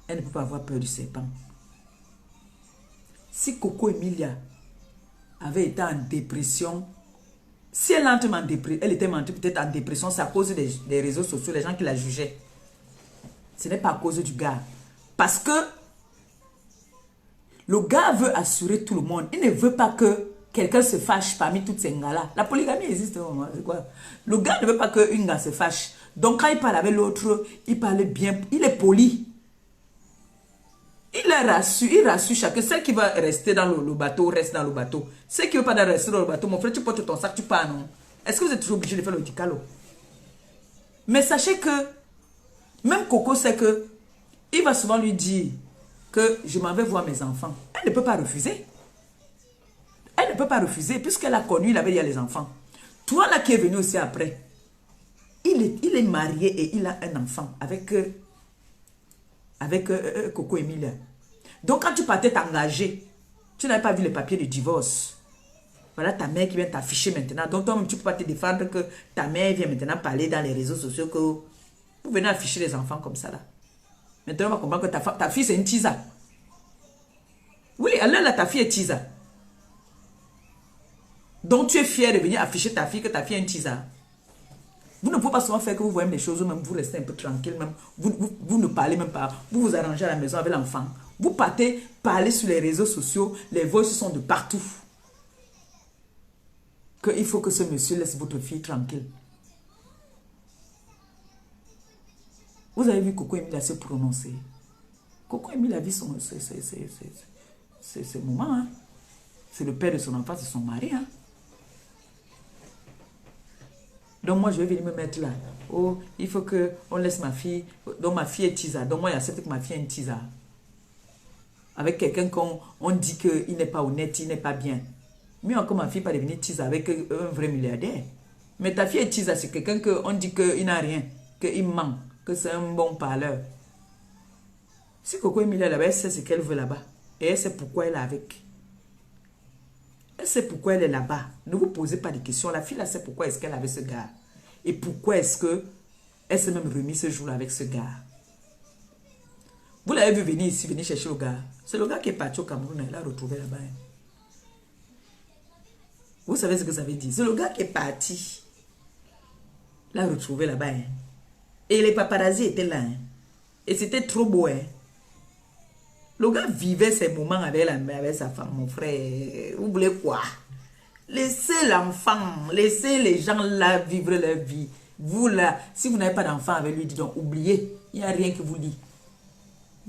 elle ne peut pas avoir peur du serpent. Si Coco Emilia avait été en dépression, si elle entre en dépression, elle était peut-être en dépression, c'est à cause des réseaux sociaux, les gens qui la jugeaient. Ce n'est pas à cause du gars. Parce que le gars veut assurer tout le monde. Il ne veut pas que quelqu'un se fâche parmi toutes ces gars-là. La polygamie existe. C'est quoi? Le gars ne veut pas qu'une gars se fâche. Donc quand il parle avec l'autre, il parle bien. Il est poli. Il rassure chacun. Celle qui va rester dans le bateau, reste dans le bateau. Celle qui ne veut pas rester dans le bateau, mon frère, tu portes ton sac, tu pars, non? Est-ce que vous êtes toujours obligé de faire le dicalo? Mais sachez que, même Coco sait que, il va souvent lui dire que je m'en vais voir mes enfants. Elle ne peut pas refuser. Elle ne peut pas refuser, puisqu'elle a connu, il avait dit à les enfants. Toi là qui es venu aussi après, il est marié et il a un enfant avec Coco Emilia. Donc quand tu partais t'engager, tu n'avais pas vu les papiers de divorce. Voilà ta mère qui vient t'afficher maintenant. Donc toi-même, tu ne peux pas te défendre que ta mère vient maintenant parler dans les réseaux sociaux que vous venez afficher les enfants comme ça là. Maintenant, on va comprendre que ta fille, c'est une tisa. Oui, alors là, ta fille est tisa. Donc tu es fier de venir afficher ta fille que ta fille est une tisa. Vous ne pouvez pas souvent faire que vous voyez les choses, même vous restez un peu tranquille, même vous ne parlez même pas. Vous vous arrangez à la maison avec l'enfant. Vous partez parler sur les réseaux sociaux, les voix sont de partout. Qu'il faut que ce monsieur laisse votre fille tranquille. Vous avez vu Coco Emilia se prononcer. Coco Emilia a vu ses moments. Hein? C'est le père de son enfant, c'est son mari. Hein? Donc moi, je vais venir me mettre là. Oh, il faut qu'on laisse ma fille. Donc ma fille est tisa. Donc moi, j'accepte que ma fille est une tisa. Avec quelqu'un qu'on dit qu'il n'est pas honnête, il n'est pas bien. Mieux encore, ma fille pas devenir tisa avec un vrai milliardaire. Mais ta fille est tisa, c'est quelqu'un qu'on dit qu'il n'a rien, qu'il ment, que c'est un bon parleur. Si Coco Emilia là-bas, elle sait ce qu'elle veut là-bas. Et elle sait pourquoi elle est avec. Elle sait pourquoi elle est là-bas. Ne vous posez pas de questions. La fille là sait pourquoi est-ce qu'elle avait ce gars. Et pourquoi est-ce qu'elle s'est même remise ce jour-là avec ce gars. Vous l'avez vu venir ici, venir chercher le gars. C'est le gars qui est parti au Cameroun, elle l'a retrouvé là-bas. Vous savez ce que ça veut dire? C'est le gars qui est parti. L'a retrouvé là-bas. Hein. Et les paparazzi étaient là. Hein. Et c'était trop beau. Hein. Le gars vivait ses moments avec sa femme, mon frère. Vous voulez quoi? Laissez l'enfant, laissez les gens là vivre leur vie. Vous là, si vous n'avez pas d'enfant avec lui, dites donc, oubliez. Il n'y a rien que vous dit.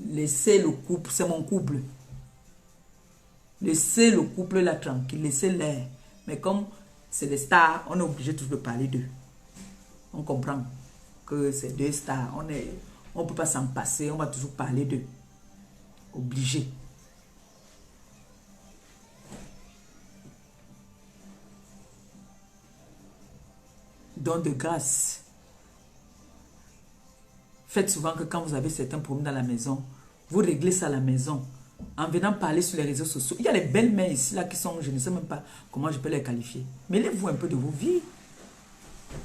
Laissez le couple, c'est mon couple. Laissez le couple là tranquille, laissez-les. Mais comme c'est des stars, on est obligé toujours de parler d'eux. On comprend que c'est deux stars. On ne peut pas s'en passer, on va toujours parler d'eux. Obligé. Donc de grâce, faites souvent que quand vous avez certains problèmes dans la maison, vous réglez ça à la maison. En venant parler sur les réseaux sociaux. Il y a les belles-mères ici là qui sont, je ne sais même pas comment je peux les qualifier. Mêlez-vous un peu de vos vies.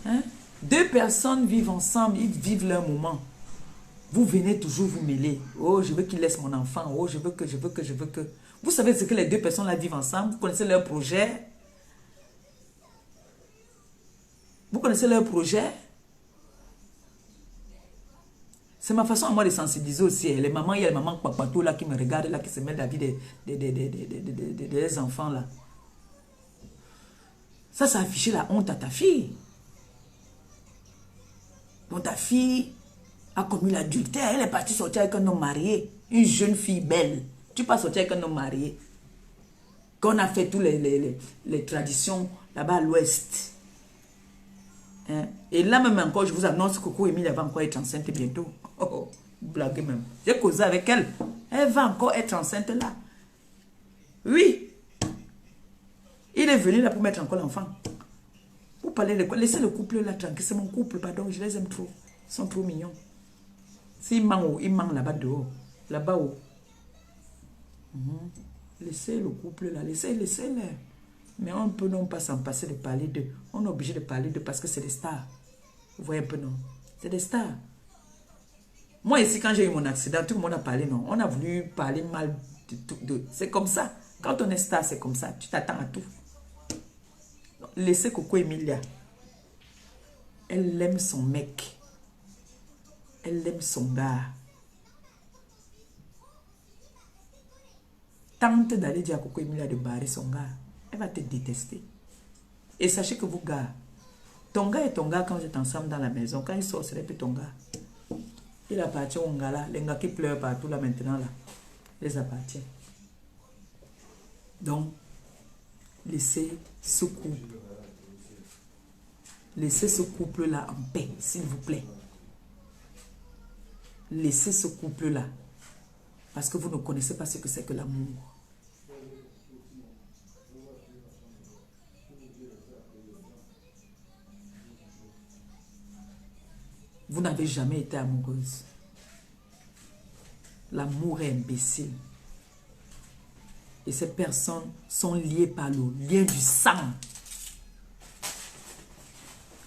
Hein? Deux personnes vivent ensemble, ils vivent leur moment. Vous venez toujours vous mêler. Oh, je veux qu'il laisse mon enfant. Oh, je veux que. Vous savez ce que les deux personnes là vivent ensemble. Vous connaissez leur projet. Vous connaissez leur projet. C'est ma façon à moi de sensibiliser aussi. Les mamans, il y a les mamans papato là qui me regardent, là, qui se mettent la vie des enfants là. Ça a affiché la honte à ta fille. Donc ta fille a commis l'adultère. Elle est partie sortir avec un homme marié. Une jeune fille belle. Tu peux sortir avec un homme marié. Qu'on a fait tous les traditions là-bas à l'ouest. Hein? Et là même encore, je vous annonce que Coco Emilia va encore être enceinte bientôt. Oh, blaguez même. J'ai causé avec elle. Elle va encore être enceinte là. Oui. Il est venu là pour mettre encore l'enfant. Vous parlez de quoi? Laissez le couple là tranquille. C'est mon couple, pardon. Je les aime trop. Ils sont trop mignons. S'ils mangent, ils mangent là-bas dehors. Là-bas haut. Laissez le couple là. Laissez-les. Mais on ne peut non pas s'en passer de parler d'eux. On est obligé de parler d'eux parce que c'est des stars. Vous voyez un peu, non? C'est des stars. Moi, ici, quand j'ai eu mon accident, tout le monde a parlé, non? On a voulu parler mal de tout. C'est comme ça. Quand on est star, c'est comme ça. Tu t'attends à tout. Donc, laissez Coco Emilia. Elle aime son mec. Elle aime son gars. Tente d'aller dire à Coco Emilia de barrer son gars. Elle va te détester. Et sachez que vous, gars, ton gars et ton gars, quand vous êtes ensemble dans la maison, quand il sort, ce n'est plus ton gars. Il appartient au gars là. Les gars qui pleurent partout là maintenant, là, les appartient. Donc, laissez ce couple. Laissez ce couple-là en paix, s'il vous plaît. Laissez ce couple-là. Parce que vous ne connaissez pas ce que c'est que l'amour. vous n'avez jamais été amoureuse. L'amour est imbécile. Et ces personnes sont liées par le lien du sang.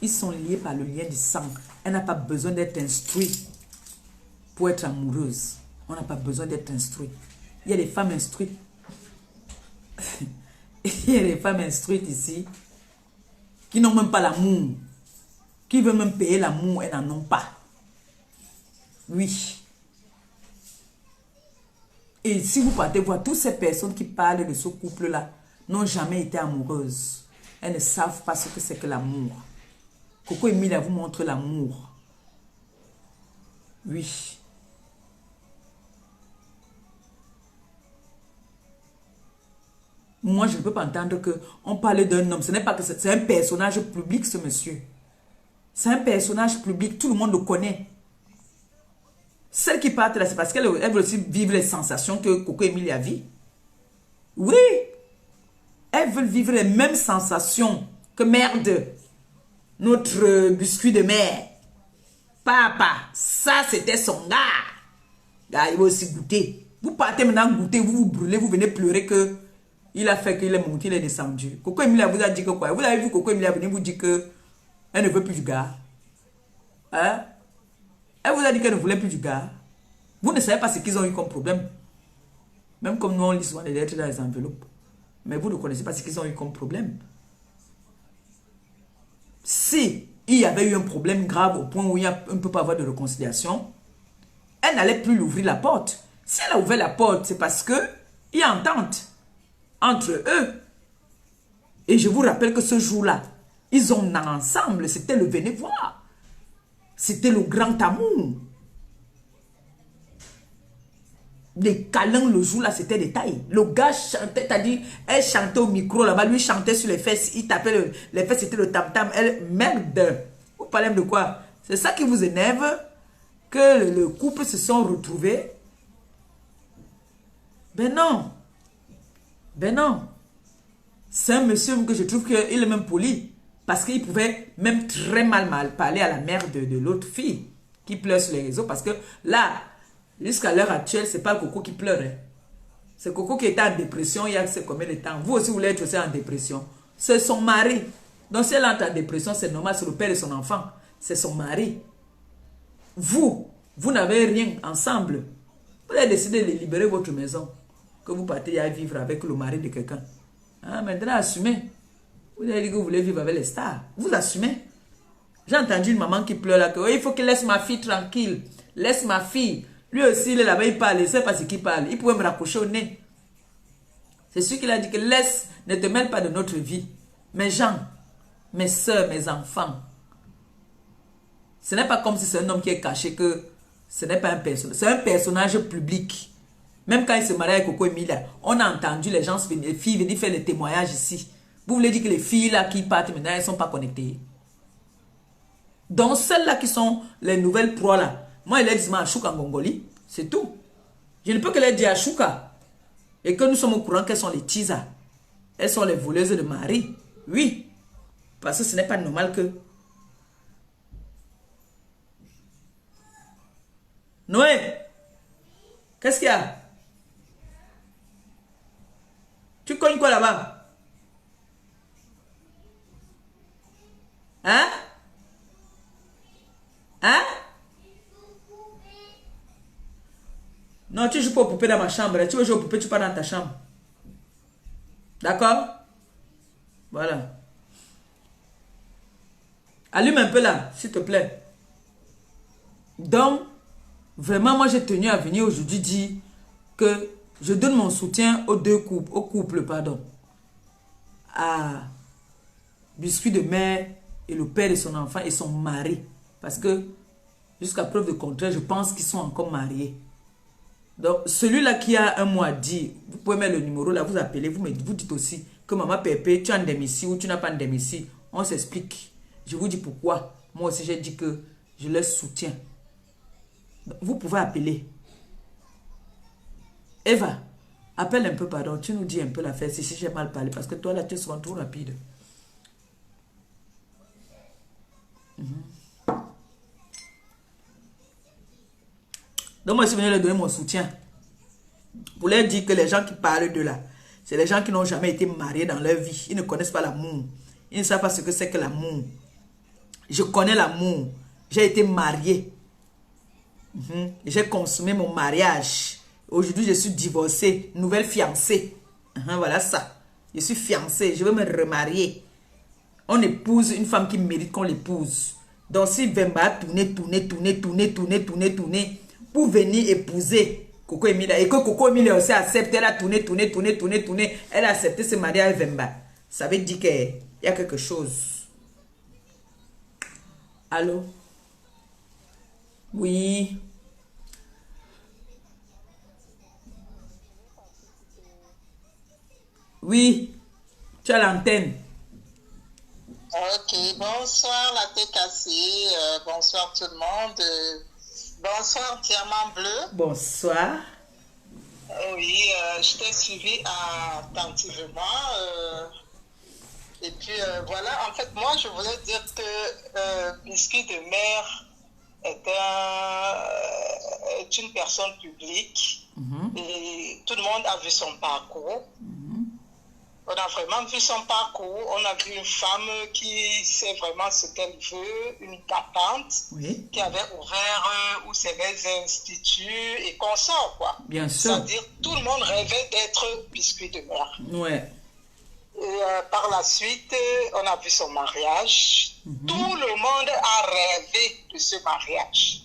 Ils sont liés par le lien du sang. Elle n'a pas besoin d'être instruite pour être amoureuse. On n'a pas besoin d'être instruite. Il y a des femmes instruites. Il y a des femmes instruites ici qui n'ont même pas l'amour. Qui veulent même payer l'amour, elles n'en ont pas. Oui. Et si vous partez voir, toutes ces personnes qui parlent de ce couple-là n'ont jamais été amoureuses. Elles ne savent pas ce que c'est que l'amour. Coco Emilia vous montre l'amour. Oui. Moi, je ne peux pas entendre qu'on parle d'un homme. Ce n'est pas que c'est un personnage public, ce monsieur. C'est un personnage public, tout le monde le connaît. Celle qui part là, c'est parce qu'elle veut aussi vivre les sensations que Coco Emilia vit. Oui. Elles veulent vivre les mêmes sensations que merde. Notre biscuit de mer. Papa, ça c'était son gars. Il va aussi goûter. Vous partez maintenant goûter, vous vous brûlez, vous venez pleurer que il a fait qu'il est monté, il est descendu. Coco Emilia vous a dit que quoi? Vous avez vu Coco Emilia venir vous dire que elle ne veut plus du gars. Hein? Elle vous a dit qu'elle ne voulait plus du gars. Vous ne savez pas ce qu'ils ont eu comme problème. Même comme nous, on lit souvent les lettres dans les enveloppes. Mais vous ne connaissez pas ce qu'ils ont eu comme problème. Si il y avait eu un problème grave au point où il ne peut pas avoir de réconciliation, elle n'allait plus lui ouvrir la porte. Si elle a ouvert la porte, c'est parce que il y a entente entre eux. Et je vous rappelle que ce jour-là, ils ont ensemble, c'était le venez voir. C'était le grand amour. Les câlins le jour-là, c'était des tailles. Le gars chantait, t'as dit, elle chantait au micro là-bas, lui chantait sur les fesses, il tapait les fesses, c'était le tam-tam. Elle, merde, vous parlez de quoi? C'est ça qui vous énerve, que le couple se sont retrouvés? Ben non. Ben non. C'est un monsieur que je trouve qu'il est même poli. Parce qu'il pouvait même très mal parler à la mère de l'autre fille qui pleure sur les réseaux. Parce que là, jusqu'à l'heure actuelle, c'est pas Coco qui pleure. Hein. C'est Coco qui était en dépression il y a combien de temps. Vous aussi, vous voulez être aussi en dépression. C'est son mari. Donc si elle entre en dépression, c'est normal, c'est le père de son enfant. C'est son mari. Vous n'avez rien ensemble. Vous avez décidé de libérer votre maison. Que vous partez à vivre avec le mari de quelqu'un. Ah, maintenant, assumez. Vous avez dit que vous voulez vivre avec les stars. Vous assumez. J'ai entendu une maman qui pleure là. Que, oh, il faut qu'il laisse ma fille tranquille. Laisse ma fille. Lui aussi, il est là-bas, il parle. Il ne sait pas ce qu'il parle. Il pouvait me raccrocher au nez. C'est celui qui a dit que laisse, ne te mêle pas de notre vie. Mes gens, mes soeurs, mes enfants. Ce n'est pas comme si c'est un homme qui est caché que ce n'est pas un personnage. C'est un personnage public. Même quand il se marie avec Coco Emilia, on a entendu les gens, les filles venir faire les témoignages ici. Vous voulez dire que les filles là qui partent maintenant, elles ne sont pas connectées. Donc celles-là qui sont les nouvelles proies là, moi, elle dit à Chouka en Gongoli, c'est tout. Je ne peux que les dire à Chouka. Et que nous sommes au courant qu'elles sont les Tisa. Elles sont les voleuses de mari. Oui. Parce que ce n'est pas normal que... Noé, qu'est-ce qu'il y a? Tu cognes quoi là-bas? Hein? Hein? Non, tu joues pas aux poupées dans ma chambre. Tu veux jouer aux poupées, tu pars dans ta chambre. D'accord? Voilà. Allume un peu là, s'il te plaît. Donc, vraiment, moi, j'ai tenu à venir aujourd'hui dire que je donne mon soutien aux deux couples, au couple, pardon. À Biscuit de mère et le père de son enfant et son mari. Parce que, jusqu'à preuve de contraire, je pense qu'ils sont encore mariés. Donc, celui-là qui a un mois dit, vous pouvez mettre le numéro là, vous appelez, vous dites aussi que maman Pépé, tu as un démessie ou tu n'as pas un démessie. On s'explique. Je vous dis pourquoi. Moi aussi, j'ai dit que je les soutiens. Donc, vous pouvez appeler. Eva, appelle un peu, pardon. Tu nous dis un peu l'affaire si j'ai mal parlé. Parce que toi, là, tu es souvent trop rapide. Donc moi, je suis venu leur donner mon soutien. Pour leur dire que les gens qui parlent de là, c'est les gens qui n'ont jamais été mariés dans leur vie. Ils ne connaissent pas l'amour. Ils ne savent pas ce que c'est que l'amour. Je connais l'amour. J'ai été mariée. J'ai consommé mon mariage. Aujourd'hui, je suis divorcée. Nouvelle fiancée. Voilà ça. Je suis fiancée. Je veux me remarier. On épouse une femme qui mérite qu'on l'épouse. Donc si Vemba a tourné pour venir épouser Coco Emilia et que Coco Emilia aussi accepte, elle a tourné, elle a accepté se marier avec Vemba. Ça veut dire qu'il y a quelque chose. Allô? Oui. Oui. Tu as l'antenne. Ok, bonsoir la TKC, bonsoir tout le monde, bonsoir Diamant Bleu. Bonsoir. Oui, je t'ai suivi attentivement et puis voilà, en fait moi je voulais dire que Biscuit de Mer est une personne publique et tout le monde a vu son parcours. On a vraiment vu son parcours, on a vu une femme qui sait vraiment ce qu'elle veut, une battante qui avait ouvert ou c'est des instituts et qu'on sort quoi. Bien sûr. C'est-à-dire tout le monde rêvait d'être Biscuit de Mer. Ouais. Et par la suite, on a vu son mariage. Tout le monde a rêvé de ce mariage.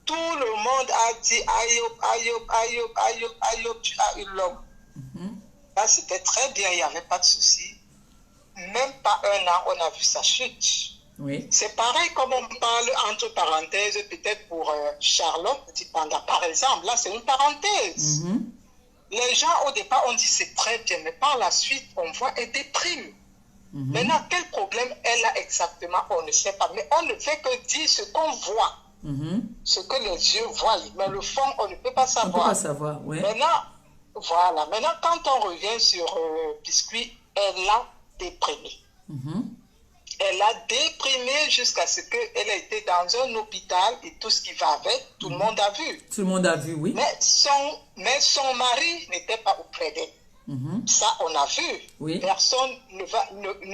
Tout le monde a dit Ayoub, tu as eu l'homme. C'était très bien, il n'y avait pas de souci. Même pas un an, on a vu sa chute. Oui. C'est pareil comme on parle entre parenthèses, peut-être pour Charlotte Petit Panda, par exemple. Là, c'est une parenthèse. Les gens, au départ, on dit c'est très bien, mais par la suite, on voit elle déprime. Maintenant, quel problème elle a exactement, on ne sait pas. Mais on ne fait que dire ce qu'on voit, ce que les yeux voient. Mais le fond, on ne peut pas savoir. On ne peut pas savoir, oui. Maintenant, voilà. Maintenant, quand on revient sur Biscuit, elle a déprimé. Elle a déprimé jusqu'à ce qu'elle ait été dans un hôpital et tout ce qui va avec, tout le monde a vu. Tout le monde a vu, oui. Mais son mari n'était pas auprès d'elle. Ça, on a vu. Oui. Personne ne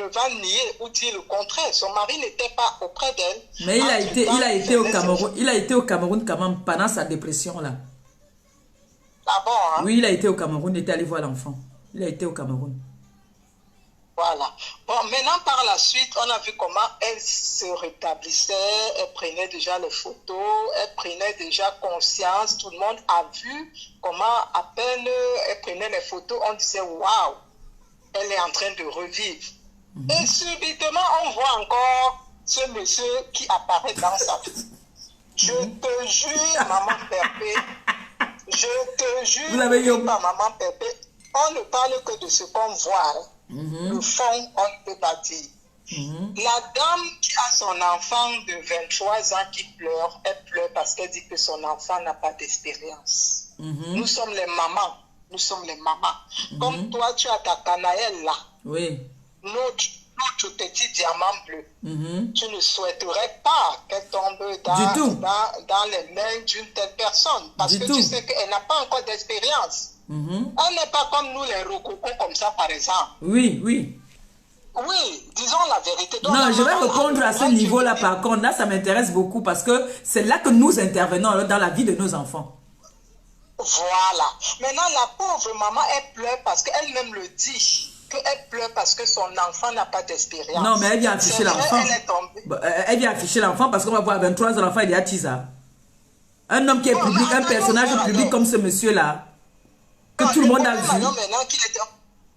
va nier ou dire le contraire. Son mari n'était pas auprès d'elle. Mais il a été au Cameroun. Il a été au Cameroun quand même pendant sa dépression là. Ah bon, hein? Oui, il a été au Cameroun, il était allé voir l'enfant. Il a été au Cameroun. Voilà. Bon, maintenant, par la suite, on a vu comment elle se rétablissait, elle prenait déjà les photos, elle prenait déjà conscience. Tout le monde a vu comment, à peine elle prenait les photos, on disait, waouh, elle est en train de revivre. Et subitement, on voit encore ce monsieur qui apparaît dans sa vie. Je te jure, maman Pépé, je te jure, vous avez eu... pas maman Pépé, on ne parle que de ce qu'on voit. Le fond, on ne peut pas dire. La dame qui a son enfant de 23 ans qui pleure, elle pleure parce qu'elle dit que son enfant n'a pas d'expérience. Nous sommes les mamans. Nous sommes les mamans. Comme toi, tu as ta canaille là. Oui. Notre petit diamant bleu. Tu ne souhaiterais pas qu'elle tombe dans les mains d'une telle personne. Parce que tu sais qu'elle n'a pas encore d'expérience. Elle n'est pas comme nous les rococons comme ça par exemple. Oui, oui. Oui, disons la vérité. Donc, non, je vais répondre à ce niveau-là par contre. Là, ça m'intéresse beaucoup parce que c'est là que nous intervenons dans la vie de nos enfants. Voilà. Maintenant, la pauvre maman, elle pleure parce qu'elle-même le dit. Elle pleure parce que son enfant n'a pas d'expérience. Non, mais elle vient afficher l'enfant. Elle vient afficher l'enfant parce qu'on va voir 23 ans, l'enfant il est à Tisa. Un homme qui est public, un personnage public comme ce monsieur-là. Que tout le monde a vu.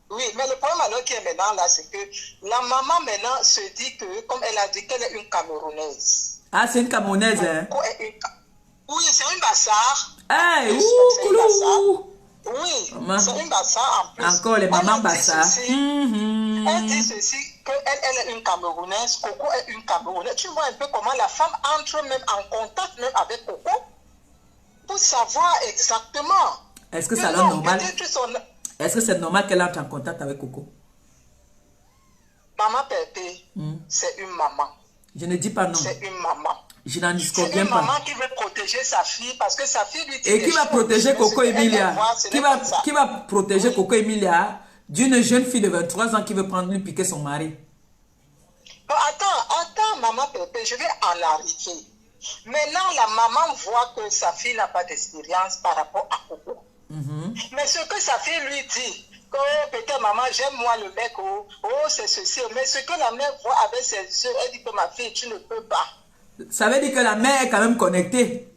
Oui, mais le problème alors qui est maintenant là, c'est que la maman maintenant se dit que, comme elle a dit qu'elle est une Camerounaise. Ah, c'est une Camerounaise, hein? Oui, c'est une Bassar. Hey, Oui, c'est une Bassar en plus. Encore les mamans Bassar. Elle dit ceci, qu'elle est une Camerounaise, Coco est une Camerounaise. Tu vois un peu comment la femme entre même en contact même avec Coco pour savoir exactement. Est-ce que ça l'air normal? Est-ce que c'est normal qu'elle entre en contact avec Coco? Maman Pépé, c'est une maman. Je ne dis pas non. C'est une maman. Je n'en C'est discorde une pas. maman qui veut protéger sa fille parce que sa fille lui dit Et des qui va choses, protéger mais Coco ce qu'elle Emilia? voit, ce n'est pas ça. Qui va protéger Coco Emilia d'une jeune fille de 23 ans qui veut prendre lui piquer son mari? Bon, attends, maman Pépé, je vais en arriver. Maintenant, la maman voit que sa fille n'a pas d'expérience par rapport à Coco. Mais ce que sa fille lui dit, que peut-être maman, j'aime moi le mec, oh c'est ceci. Mais ce que la mère voit avec ses yeux, elle dit que ma fille, tu ne peux pas. Ça veut dire que la mère est quand même connectée.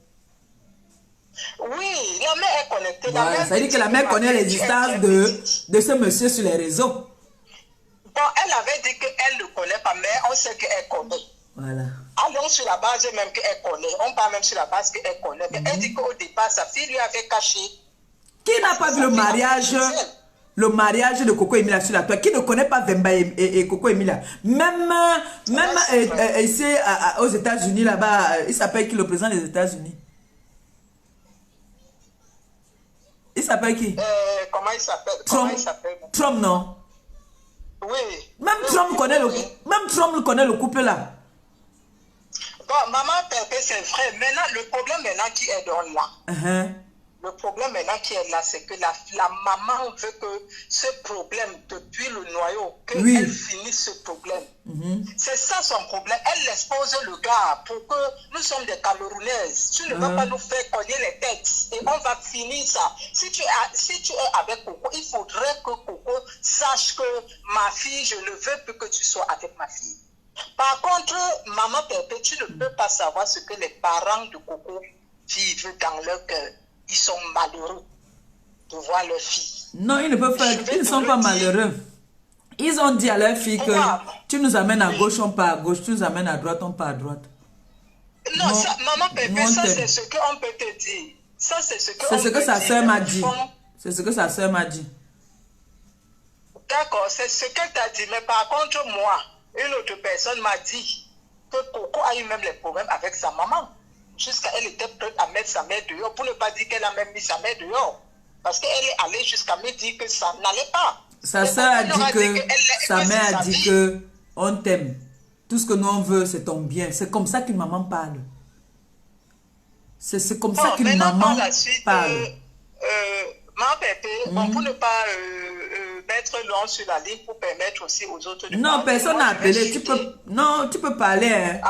Oui, la mère est connectée. Voilà, ça veut dire que la mère connaît l'existence de ce monsieur sur les réseaux. Bon, elle avait dit qu'elle ne connaît pas, mais on sait qu'elle connaît. Voilà. Allons sur la base même qu'elle connaît. On parle même sur la base qu'elle connaît. Mais elle dit qu'au départ, sa fille lui avait caché. Qui n'a pas vu le mariage de Coco Emilia sur la toile? Qui ne connaît pas Vemba et Coco Emilia? Même ici aux États-Unis, là-bas, il s'appelle qui le président des États-Unis? Il s'appelle qui? Comment il s'appelle? Trump, non? Oui. Même Trump connaît le couple là. Bon, maman Pépé, c'est vrai. Maintenant, le problème maintenant qui est dans là. Le problème maintenant qui est là, c'est que la maman veut que ce problème, depuis le noyau, qu'elle finisse ce problème. C'est ça son problème. Elle expose le gars pour que nous sommes des Camerounaises. Tu ne vas pas nous faire cogner les têtes et on va finir ça. Si tu es avec Coco, il faudrait que Coco sache que ma fille, je ne veux plus que tu sois avec ma fille. Par contre, maman Pépé, tu ne peux pas savoir ce que les parents de Coco vivent dans leur cœur. Ils sont malheureux de voir leur fille. Non, ils ne peuvent pas. Ils ne sont pas malheureux. Ils ont dit à leur fille que tu nous amènes à gauche, on part à gauche. Tu nous amènes à droite, on part à droite. Non, ça, maman Pépé, ça c'est ce qu'on peut te dire. Ça c'est ce que, c'est ce que sa soeur m'a dit. C'est ce que sa soeur m'a dit. D'accord, c'est ce qu'elle t'a dit. Mais par contre, moi, une autre personne m'a dit que Coco a eu même les problèmes avec sa maman. Jusqu'à elle était prête à mettre sa mère dehors, pour ne pas dire qu'elle a même mis sa mère dehors. Parce qu'elle est allée jusqu'à me dire que ça n'allait pas. Sa soeur a dit que, sa mère a dit que on t'aime. Tout ce que nous on veut, c'est ton bien. C'est comme ça qu'une maman parle. C'est comme ça qu'une maman parle. Maman Pépé, pour ne pas mettre l'on sur la ligne pour permettre aussi aux autres de non, personne n'a appelé. Tu peux parler. Hein.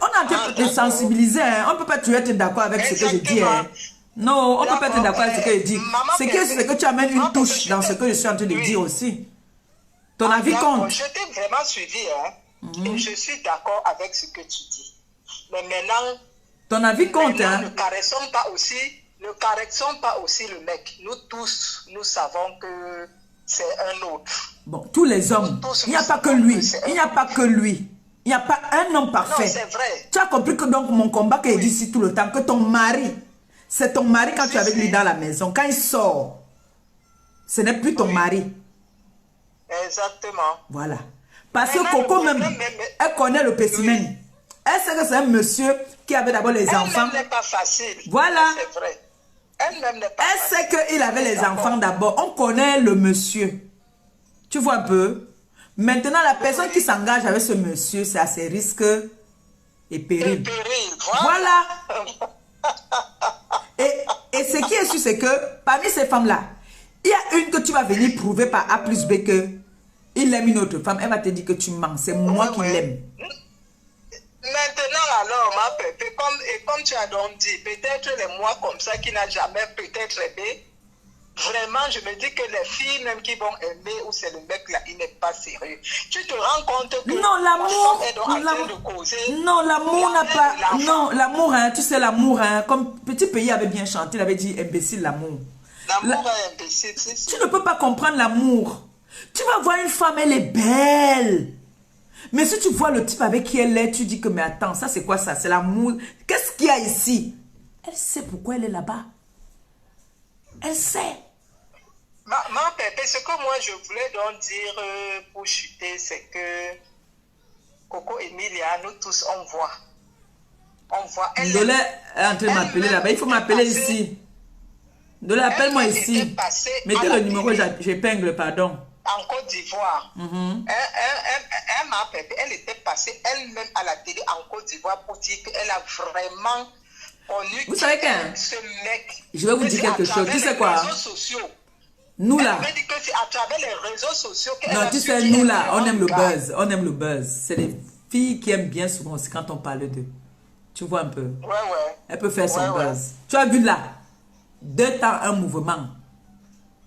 On a été sensibilisé. Hein. On ne peut pas tu être d'accord avec ce que je dis. Hein. Non, on ne peut pas être d'accord avec ce que je dis. C'est que tu amènes une touche dans ce que je suis en train de dire aussi. Ton avis compte. Je t'ai vraiment suivi. Hein. Et je suis d'accord avec ce que tu dis. Mais maintenant, ton avis compte. Hein. Ne caressons pas aussi le mec. Nous tous, nous savons que c'est un autre. Bon, tous les hommes, il n'y a pas que lui. Il n'y a pas que lui. Il n'y a pas un homme parfait. Non, c'est vrai. Tu as compris que donc mon combat que je dis ici tout le temps, que ton mari, c'est ton mari quand tu es avec lui dans la maison. Quand il sort, ce n'est plus ton mari. Exactement. Voilà. Parce que Coco même, elle connaît le spécimen. Elle sait que c'est un monsieur qui avait d'abord les enfants. Elle n'est pas facile. Voilà. C'est vrai. Elle-même n'est pas facile. Elle sait qu'il avait les enfants d'abord. On connaît le monsieur. Tu vois un peu? Maintenant, la personne qui s'engage avec ce monsieur, c'est à ses risques et périls. Voilà. Et ce qui est sûr, c'est que parmi ces femmes-là, il y a une que tu vas venir prouver par A plus B que il aime une autre femme. Elle va te dire que tu mens. C'est moi qui l'aime. Maintenant, alors, ma Pépé, comme tu as donc dit, peut-être les mois comme ça qui n'a jamais peut-être aimé, vraiment, je me dis que les filles même qui vont aimer, ou c'est le mec là, il n'est pas sérieux. Tu te rends compte que non, l'amour n'a pas... Non, l'amour, hein, tu sais, l'amour, hein, comme Petit Pays avait bien chanté, il avait dit imbécile, l'amour. L'amour est imbécile, c'est ça. Tu ne peux pas comprendre l'amour. Tu vas voir une femme, elle est belle. Mais si tu vois le type avec qui elle est, tu dis que mais attends, ça c'est quoi ça? C'est l'amour. Qu'est-ce qu'il y a ici? Elle sait pourquoi elle est là-bas. Elle sait. Ma Pépé, ce que moi je voulais donc dire pour chuter, c'est que Coco Emilia, nous tous on voit. On voit. Ndolé est en train de m'appeler là-bas. Il faut m'appeler ici. Ndolé, appelle-moi ici. Mettez le numéro, j'épingle, pardon. en Côte d'Ivoire. Elle était passée elle-même à la télé en Côte d'Ivoire pour dire qu'elle a vraiment connu Vous savez qu'un... ce mec. Je vais vous dire quelque chose. Tu sais quoi? Nous là. Elle dit que c'est à travers les réseaux sociaux qu'elle non, a tu su sais, qu'il nous est là, on aime le vraiment buzz. On aime le buzz. C'est les filles qui aiment bien souvent aussi quand on parle d'eux. Tu vois un peu? Ouais, ouais. Elle peut faire son Ouais, buzz. ouais. Tu as vu là, 2 temps, un mouvement.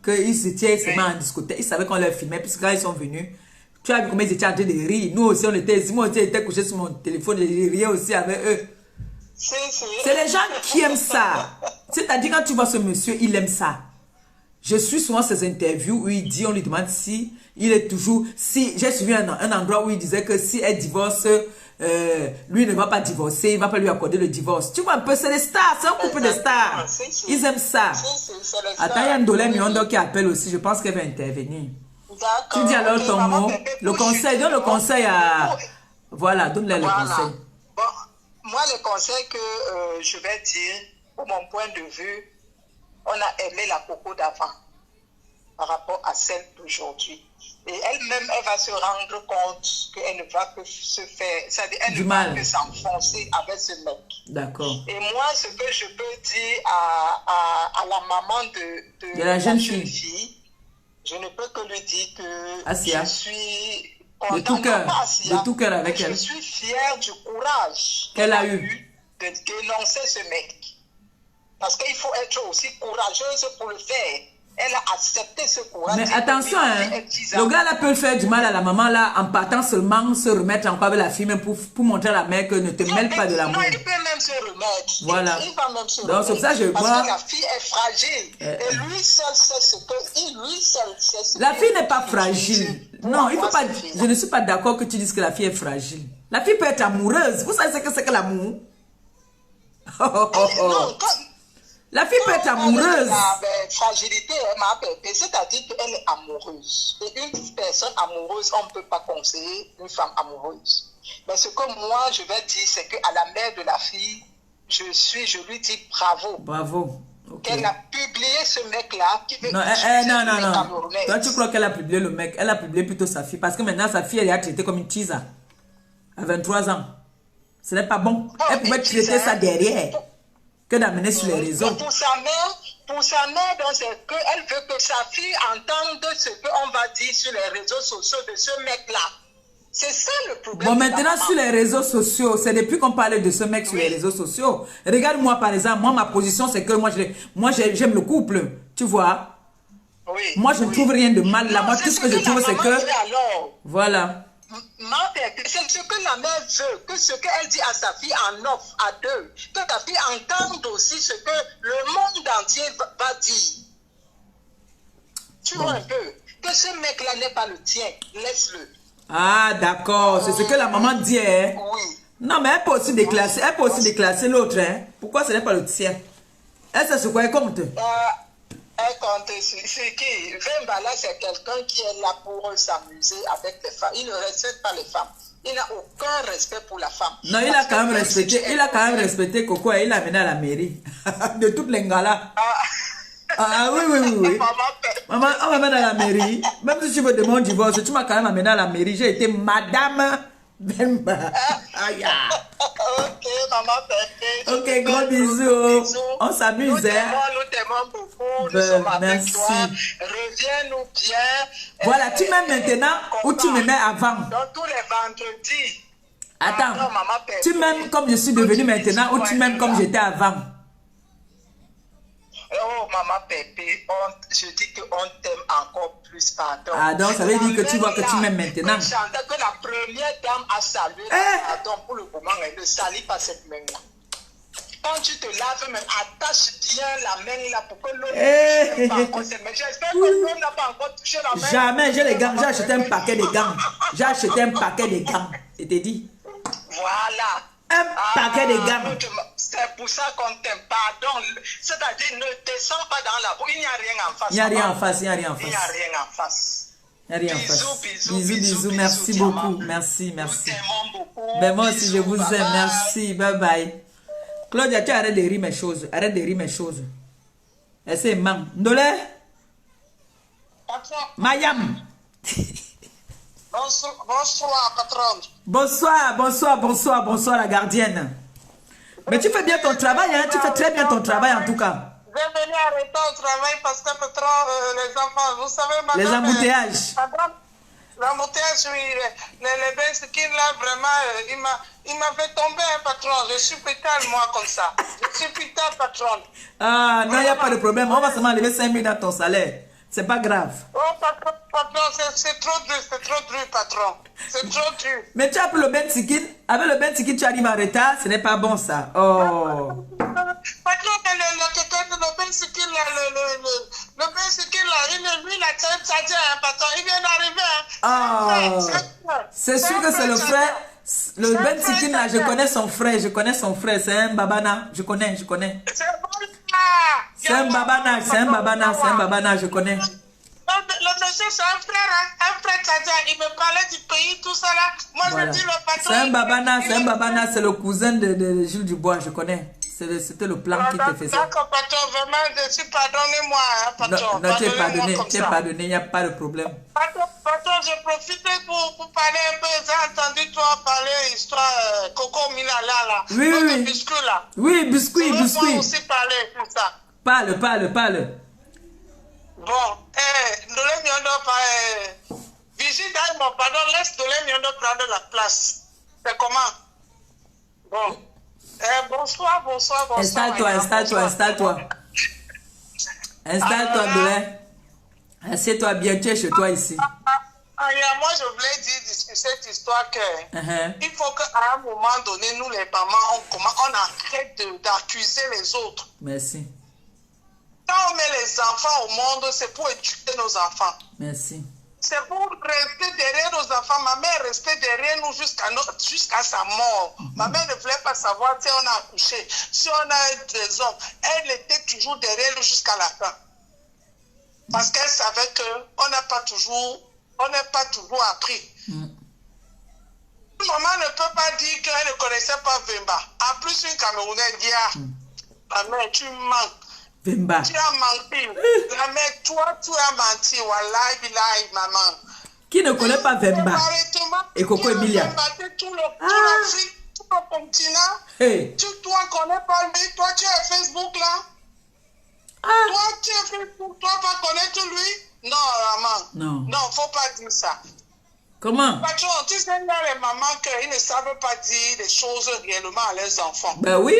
Qu'ils se tiennent, ils se mettent en discothèque. Ils savaient qu'on leur filmait, puisque quand ils sont venus, tu as vu comment ils étaient en train de rire. Nous aussi, on était ici. Moi aussi, j'étais couché sur mon téléphone et je riais aussi avec eux. C'est les gens qui aiment ça. C'est-à-dire, quand tu vois ce monsieur, il aime ça. Je suis souvent ces interviews où il dit, on lui demande si il est toujours... Si j'ai suivi un endroit où il disait que si elle divorce, lui ne va pas divorcer, il ne va pas lui accorder le divorce. Tu vois un peu, c'est les stars, c'est un couple de stars. Ils aiment ça. Attends, il y a Ndolé Miondo qui appelle aussi, je pense qu'elle va intervenir. Tu dis alors ton mot, le conseil, donne le conseil à... Voilà, donne-le le conseil. Bon, moi, le conseil que je vais dire, pour mon point de vue, on a aimé la Coco d'avant par rapport à celle d'aujourd'hui. Et elle-même, elle va se rendre compte qu'elle ne va que se faire, c'est-à-dire elle ne va que s'enfoncer avec ce mec. D'accord. Et moi, ce que je peux dire à la maman de la jeune fille, je ne peux que lui dire que Asia. je suis de tout cœur avec elle. Je suis fière du courage qu'elle a eu de dénoncer ce mec. Parce qu'il faut être aussi courageuse pour le faire. Elle a accepté ce courage. Mais attention, hein, le gars là peut faire du mal à la maman là en partant seulement se remettre encore avec la fille même pour montrer à la mère que ne te mêle pas de l'amour. Non, il peut même se remettre. Voilà. Il va même se donc remettre. c'est ça que je vois. Parce que la fille est fragile. Et lui seul sait ce que... La fille n'est pas fragile. Non, il faut pas... Je ne suis pas d'accord que tu dises que la fille est fragile. La fille peut être amoureuse. Vous savez ce que c'est que l'amour? Non, la fille peut être amoureuse. La fragilité, c'est-à-dire qu'elle est amoureuse. Et une personne amoureuse, on ne peut pas conseiller une femme amoureuse. Mais ce que moi, je vais dire, c'est qu'à la mère de la fille, je lui dis bravo. Bravo. Okay. Qu'elle a publié ce mec-là qui veut... Non. Toi, tu crois qu'elle a publié le mec? Elle a publié plutôt sa fille. Parce que maintenant, sa fille, elle est traitée comme une teaser. À 23 ans. Ce n'est pas bon. Elle pouvait traiter ça derrière. Que d'amener sur les réseaux. Pour sa mère, donc c'est qu'elle veut que sa fille entende ce qu'on va dire sur les réseaux sociaux de ce mec-là. C'est ça le problème. Bon, maintenant sur les réseaux sociaux, c'est depuis qu'on parlait de ce mec sur les réseaux sociaux. Regarde-moi par exemple, moi ma position c'est que moi j'aime le couple, tu vois. Oui, moi je ne trouve rien de mal là. Moi tout ce que je trouve c'est que... Voilà. C'est ce que la mère veut, que ce qu'elle dit à sa fille en offre à deux, que ta fille entende aussi ce que le monde entier va dire. Tu vois un peu, que ce mec-là n'est pas le tien, laisse-le. Ah d'accord, c'est ce que la maman dit. Hein? Oui. Non mais elle peut aussi déclasser, l'autre. Hein? Pourquoi ce n'est pas le tien? Elle sait ce quoi elle compte. Elle compte sur qui? Vembala, c'est quelqu'un qui est là pour s'amuser avec les femmes. Il ne respecte pas les femmes. Il n'a aucun respect pour la femme. Non, il a quand même respecté Coco et il l'a amené à la mairie. De toutes les galas. Ah oui. Maman, on m'amène à la mairie. Même si tu veux de mon divorce, tu m'as quand même amené à la mairie. J'ai été Madame Bemba. Ok, maman Pépé. Ok, gros bisous. On s'amuse. Nous t'aimons beaucoup. Nous sommes avec toi. Reviens-nous bien. Voilà, tu m'aimes maintenant ou tu me mets avant? Donc tous les vendredis. Attends, tu m'aimes comme je suis devenue maintenant ou tu m'aimes comme j'étais avant? Oh, maman Pépé, je dis qu'on t'aime encore plus, pardon. Ah, donc ça veut dire que tu vois que tu m'aimes maintenant. Que la première dame a salué, pardon, pour le moment, elle ne salue pas cette main-là. Quand tu te laves, même attache bien la main là pour que l'homme ne touche pas encore cette main. J'espère que l'homme n'a pas encore touché la main. Jamais, j'ai les gants, j'ai acheté un paquet de gants. J'ai acheté un paquet de gants. Je t'ai dit. Voilà. Un paquet de gants. C'est pour ça qu'on t'aime. Pardon. C'est-à-dire, ne descends pas dans la boue. Il n'y a rien en face. Il n'y a rien en face. Il n'y a rien en face. Il n'y a rien en face. Il n'y a rien en face. Bisous. Merci beaucoup. Merci. Nous t'aimons beaucoup. Ben moi aussi, je vous aime. Merci. Bye bye. Claudia, tu arrêtes de rire mes choses. Arrête de rire mes choses. Et c'est Ndolé. Mayam. Bonsoir, patron. Bonsoir la gardienne. Mais tu fais bien ton travail, hein? Tu fais très bien ton travail en tout cas. Je vais venir arrêter au travail parce que patron, les enfants, vous savez, madame, les embouteillages. L'embouteillage, oui, les Benskins là, vraiment, il m'a fait tomber, hein, patron. Je suis pétale, moi, comme ça. Je suis pétale, patron. Ah, non, il n'y a pas de problème. On va seulement enlever 5 000 dans ton salaire. C'est pas grave. Oh, patron, c'est trop dur, patron. C'est trop dur. Mais tu as pris le Bensikin. Avec le Bensikin, tu arrives en retard. Ce n'est pas bon, ça. Oh. Patron, le Bensikin là, le Bensikin là, lui, il a tchadja, patron. Il vient d'arriver. Oh. C'est sûr que c'est le frère. Le Bensikin là, je connais son frère. C'est un babana. Je connais. C'est bon, ça. C'est un babana, je connais. Le monsieur, c'est un frère tchadja. Il me parlait du pays, tout ça là. Moi, Voilà. je dis le patron. C'est un babana, c'est le cousin de Gilles Dubois, je connais. C'était le plan qui te faisait. D'accord, patron, vraiment, je suis pardonnez-moi, hein, patron. Non, tu es pardonné, il n'y a pas de problème. Patron, je profite pour parler un peu. J'ai entendu toi parler histoire Coco Milala là. Oui. Biscuit là. Oui, biscuit. Je veux aussi parler pour ça. Parle. Bon, Ndolé Miondo, Vigile Daimon, pardon, laisse Ndolé Miondo prendre la place. C'est comment? Bon. Bonsoir. Installe-toi, Ndolé. Assieds-toi bien, tu es chez toi ici. Moi, je voulais dire cette histoire que il faut qu'à un moment donné, nous les mamans, on arrête d'accuser les autres. Merci. Quand on met les enfants au monde, c'est pour éduquer nos enfants. Merci. C'est pour rester derrière nos enfants. Ma mère restait derrière nous jusqu'à sa mort. Ma mère ne voulait pas savoir si on a accouché, si on a des hommes. Elle était toujours derrière nous jusqu'à la fin. Parce qu'elle savait qu'on n'a pas toujours appris. Maman ne peut pas dire qu'elle ne connaissait pas Vemba. En plus, une Camerounaise dit, ma mère, tu manques. Vemba. Tu as menti. La mère, toi, tu as menti. Wallahi, billahi, maman. Qui ne connaît pas Vemba? Et Coco Emilia. Tout l'Afrique, tout le continent. Hey. Tu ne connais pas lui. Toi, tu es Facebook là. Toi, tu es Facebook. Toi, pas connaître lui. Non, maman. Non, faut pas dire ça. Comment? Patron, tu sais, il y a les mamans qui ne savent pas dire les choses réellement à leurs enfants. Ben oui.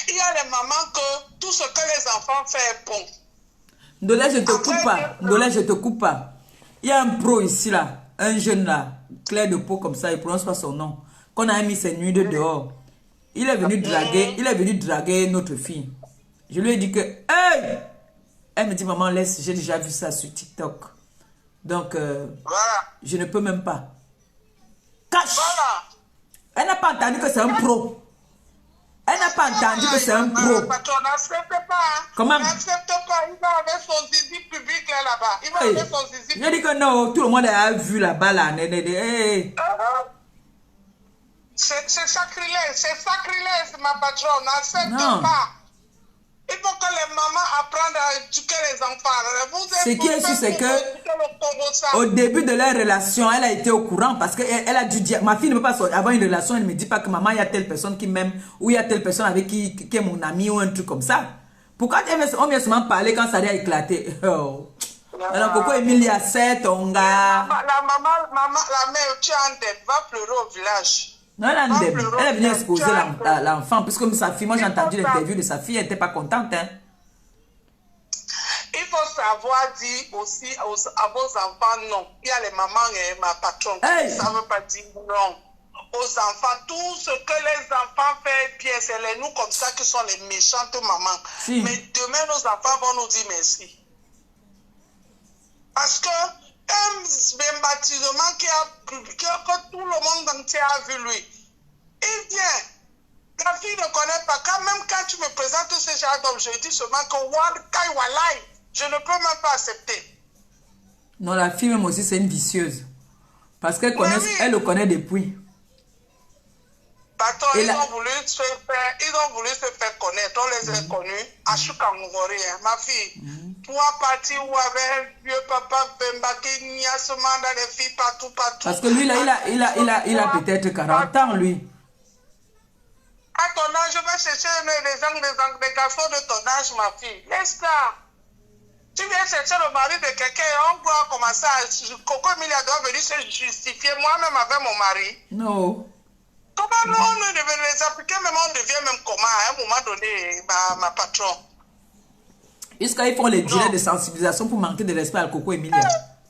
Il y a les mamans que tout ce que les enfants font est bon. Ndolé, je te coupe pas. Il y a un pro ici là, un jeune là, clair de peau comme ça, il prononce pas son nom. Qu'on a mis ses nuits de dehors. Il est venu draguer notre fille. Je lui ai dit que, hey! Elle me dit, maman, laisse, j'ai déjà vu ça sur TikTok. Donc, je ne peux même pas. Cache! Voilà. Elle n'a pas entendu que c'est un pro. Elle n'a pas entendu que c'est un pro. Patron, n'accepte pas. Comment? N'accepte pas. Il va avec son zizi public là-bas. Il va avec son zizi public. Je dis que non, tout le monde a vu là-bas là. C'est sacrilège, ma patronne. N'accepte pas. Il faut que les mamans apprennent à éduquer les enfants. Ce qui est sûr, c'est que au début de leur relation, elle a été au courant parce qu'elle a dû dire, ma fille ne peut pas avoir une relation, elle ne me dit pas que maman, il y a telle personne qui m'aime ou il y a telle personne avec qui est mon ami ou un truc comme ça. Pourquoi on vient seulement parler quand ça a éclaté? Oh. Alors, Coco Emilia, c'est ton gars. La mère, tu as un dette, va pleurer au village. Non, elle est venue exposer l'enfant, puisque sa fille, moi j'ai entendu l'interview de sa fille, elle n'était pas contente. Hein. Il faut savoir dire aussi à vos enfants non. Il y a les mamans et ma patronne qui ne savent pas dire non aux enfants. Tout ce que les enfants font bien, c'est les nous comme ça qui sont les méchantes mamans. Si. Mais demain, nos enfants vont nous dire merci. Parce que un baptisement que tout le monde entier a vu lui. Il vient. La fille ne connaît pas. Quand tu me présentes ce genre d'homme, je dis seulement que je ne peux même pas accepter. Non, la fille même aussi, c'est une vicieuse. Parce qu'elle le connaît depuis. Patron, Et ils là- ont voulu se faire connaître. On les a connus à Chukangori, ma fille. Toi, parti où avec un vieux papa Bemba qui niaisement dans les filles partout. Parce que lui, là, il a peut-être 40 ans, lui. À ton âge, je vais chercher des garçons de ton âge, ma fille. Laisse-la. Tu viens chercher le mari de quelqu'un et on doit commencer à... Coco Emilia doit venir se justifier moi-même avec mon mari. Non. Comment nous, on devait les appliquer, même on devient même comment à un moment donné, ma patron. Jusqu'à ils font les dîners de sensibilisation pour manquer de respect à Coco Emilia.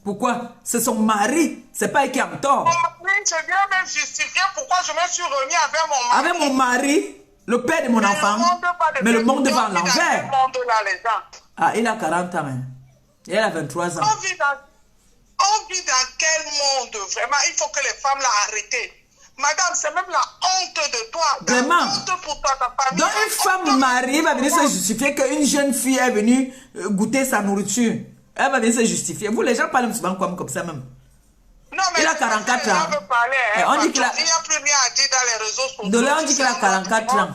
Pourquoi? C'est son mari. C'est pas elle qui a tort. Mon mari, je viens même justifier pourquoi je me suis remis avec mon mari. Avec mon mari, le père de mon enfant. Mais le monde va à l'envers. Ah, il a 40 ans. Hein. Et elle a 23 ans. On vit dans quel monde? Vraiment, il faut que les femmes l'arrêtent. Madame, c'est même la honte de toi. Vraiment. La honte pour toi, ta famille. Donc une femme mariée va venir se justifier qu'une jeune fille est venue goûter sa nourriture. Elle va venir se justifier. Vous, les gens parlent souvent comme ça même. Non, mais il a 44 ans. Parler, hein, on dit qu'il a... Il n'y a plus rien à dire dans les réseaux sociaux. De là, on dit qu'il a 44 ans.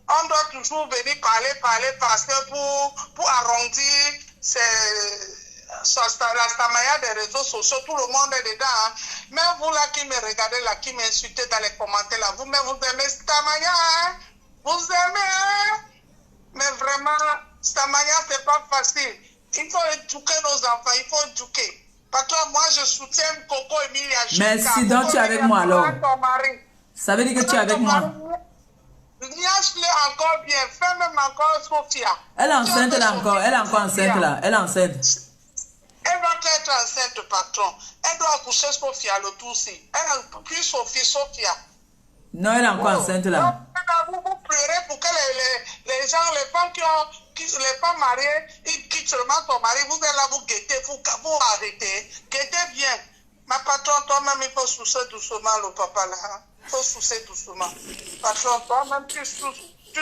On doit toujours venir parler parce que pour arrondir la stamaya des réseaux sociaux, tout le monde est dedans. Hein. Même vous là qui me regardez, là, qui m'insultez dans les commentaires, là, vous aimez stamaya, hein? Vous aimez, hein? Mais vraiment, stamaya, c'est pas facile. Il faut éduquer nos enfants, il faut éduquer. Patron, moi, je soutiens Coco Emilia. Merci, donc tu es avec moi alors. Ça veut dire que tu es avec moi. Niache-le encore bien, fais même encore Sophia. Elle est enceinte là encore, elle est encore enceinte là, elle est enceinte. Elle va être enceinte, patron. Elle doit accoucher Sophia le tout aussi. Elle a plus Sophia. Non, elle est encore enceinte là. Vous pleurez pour que les gens, les femmes les femmes mariées, ils quittent seulement ton mari, vous êtes là, vous guettez, vous arrêtez. Guettez bien. Ma patron, toi-même, il faut soucer doucement le papa là. Il faut soucer doucement. Patron, toi-même, tu sousses. Tu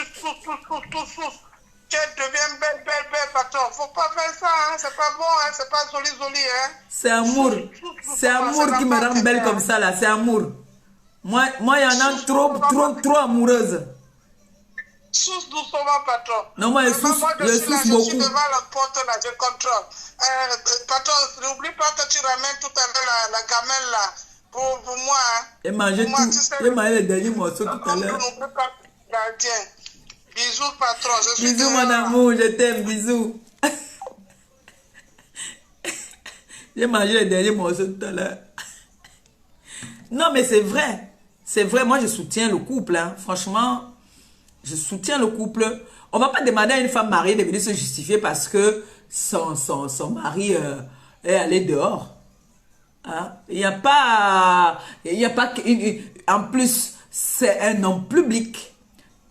deviens belle, patron. Faut pas faire ça, hein. C'est pas bon, hein. C'est pas joli, hein. C'est amour. C'est amour qui me rend belle comme ça là, c'est amour. Moi, il y en a trop amoureuses. Sousse doucement, patron. Non, moi, je sousse beaucoup. Je suis devant la porte, là, je contrôle. Patron, n'oublie pas que tu ramènes tout à l'heure la gamelle, là, pour moi. Hein. Et manger tout. J'ai mangé les derniers morceaux tout à l'heure. N'oublie pas, gardien. Bisous, patron. Bisous, mon amour, je t'aime, bisous. J'ai mangé les derniers morceaux tout à l'heure. Non, mais c'est vrai. C'est vrai, moi, je soutiens le couple. Hein. Franchement... Je soutiens le couple. On ne va pas demander à une femme mariée de venir se justifier parce que son mari est allé dehors. Hein? Il n'y a pas... En plus, c'est un homme public.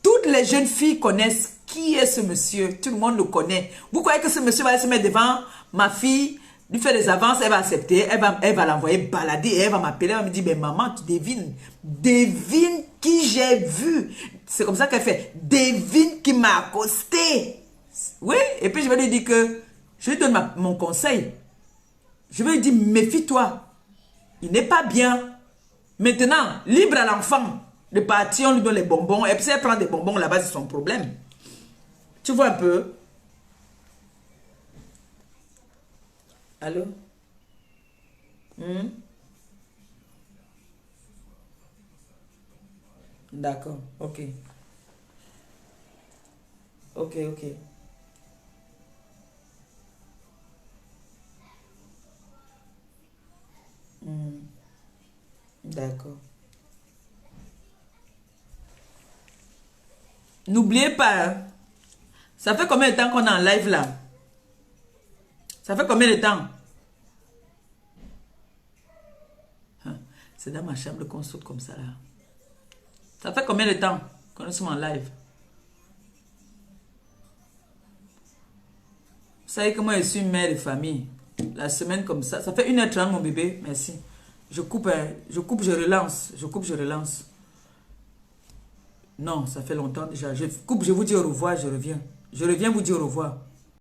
Toutes les jeunes filles connaissent qui est ce monsieur. Tout le monde le connaît. Vous croyez que ce monsieur va se mettre devant ma fille, lui faire des avances, elle va accepter, elle va l'envoyer balader et elle va m'appeler, elle va me dire, mais maman, tu devines. Devine qui j'ai vu. C'est comme ça qu'elle fait. Devine qui m'a accosté. Oui, et puis je vais lui dire que, je lui donne mon conseil. Je vais lui dire, méfie-toi. Il n'est pas bien. Maintenant, libre à l'enfant de partir, on lui donne les bonbons. Et puis si elle prend des bonbons là-bas, c'est son problème. Tu vois un peu? Allô? D'accord, ok. Ok. D'accord. N'oubliez pas, hein, ça fait combien de temps qu'on est en live là? Ça fait combien de temps? C'est dans ma chambre qu'on saute comme ça là. Ça fait combien de temps qu'on est en live? Vous savez que moi je suis une mère de famille. La semaine comme ça. Ça fait 1h30 mon bébé. Merci. Je coupe, je relance. Je coupe, je relance. Non, ça fait longtemps déjà. Je coupe, je vous dis au revoir, je reviens. Je reviens vous dire au revoir.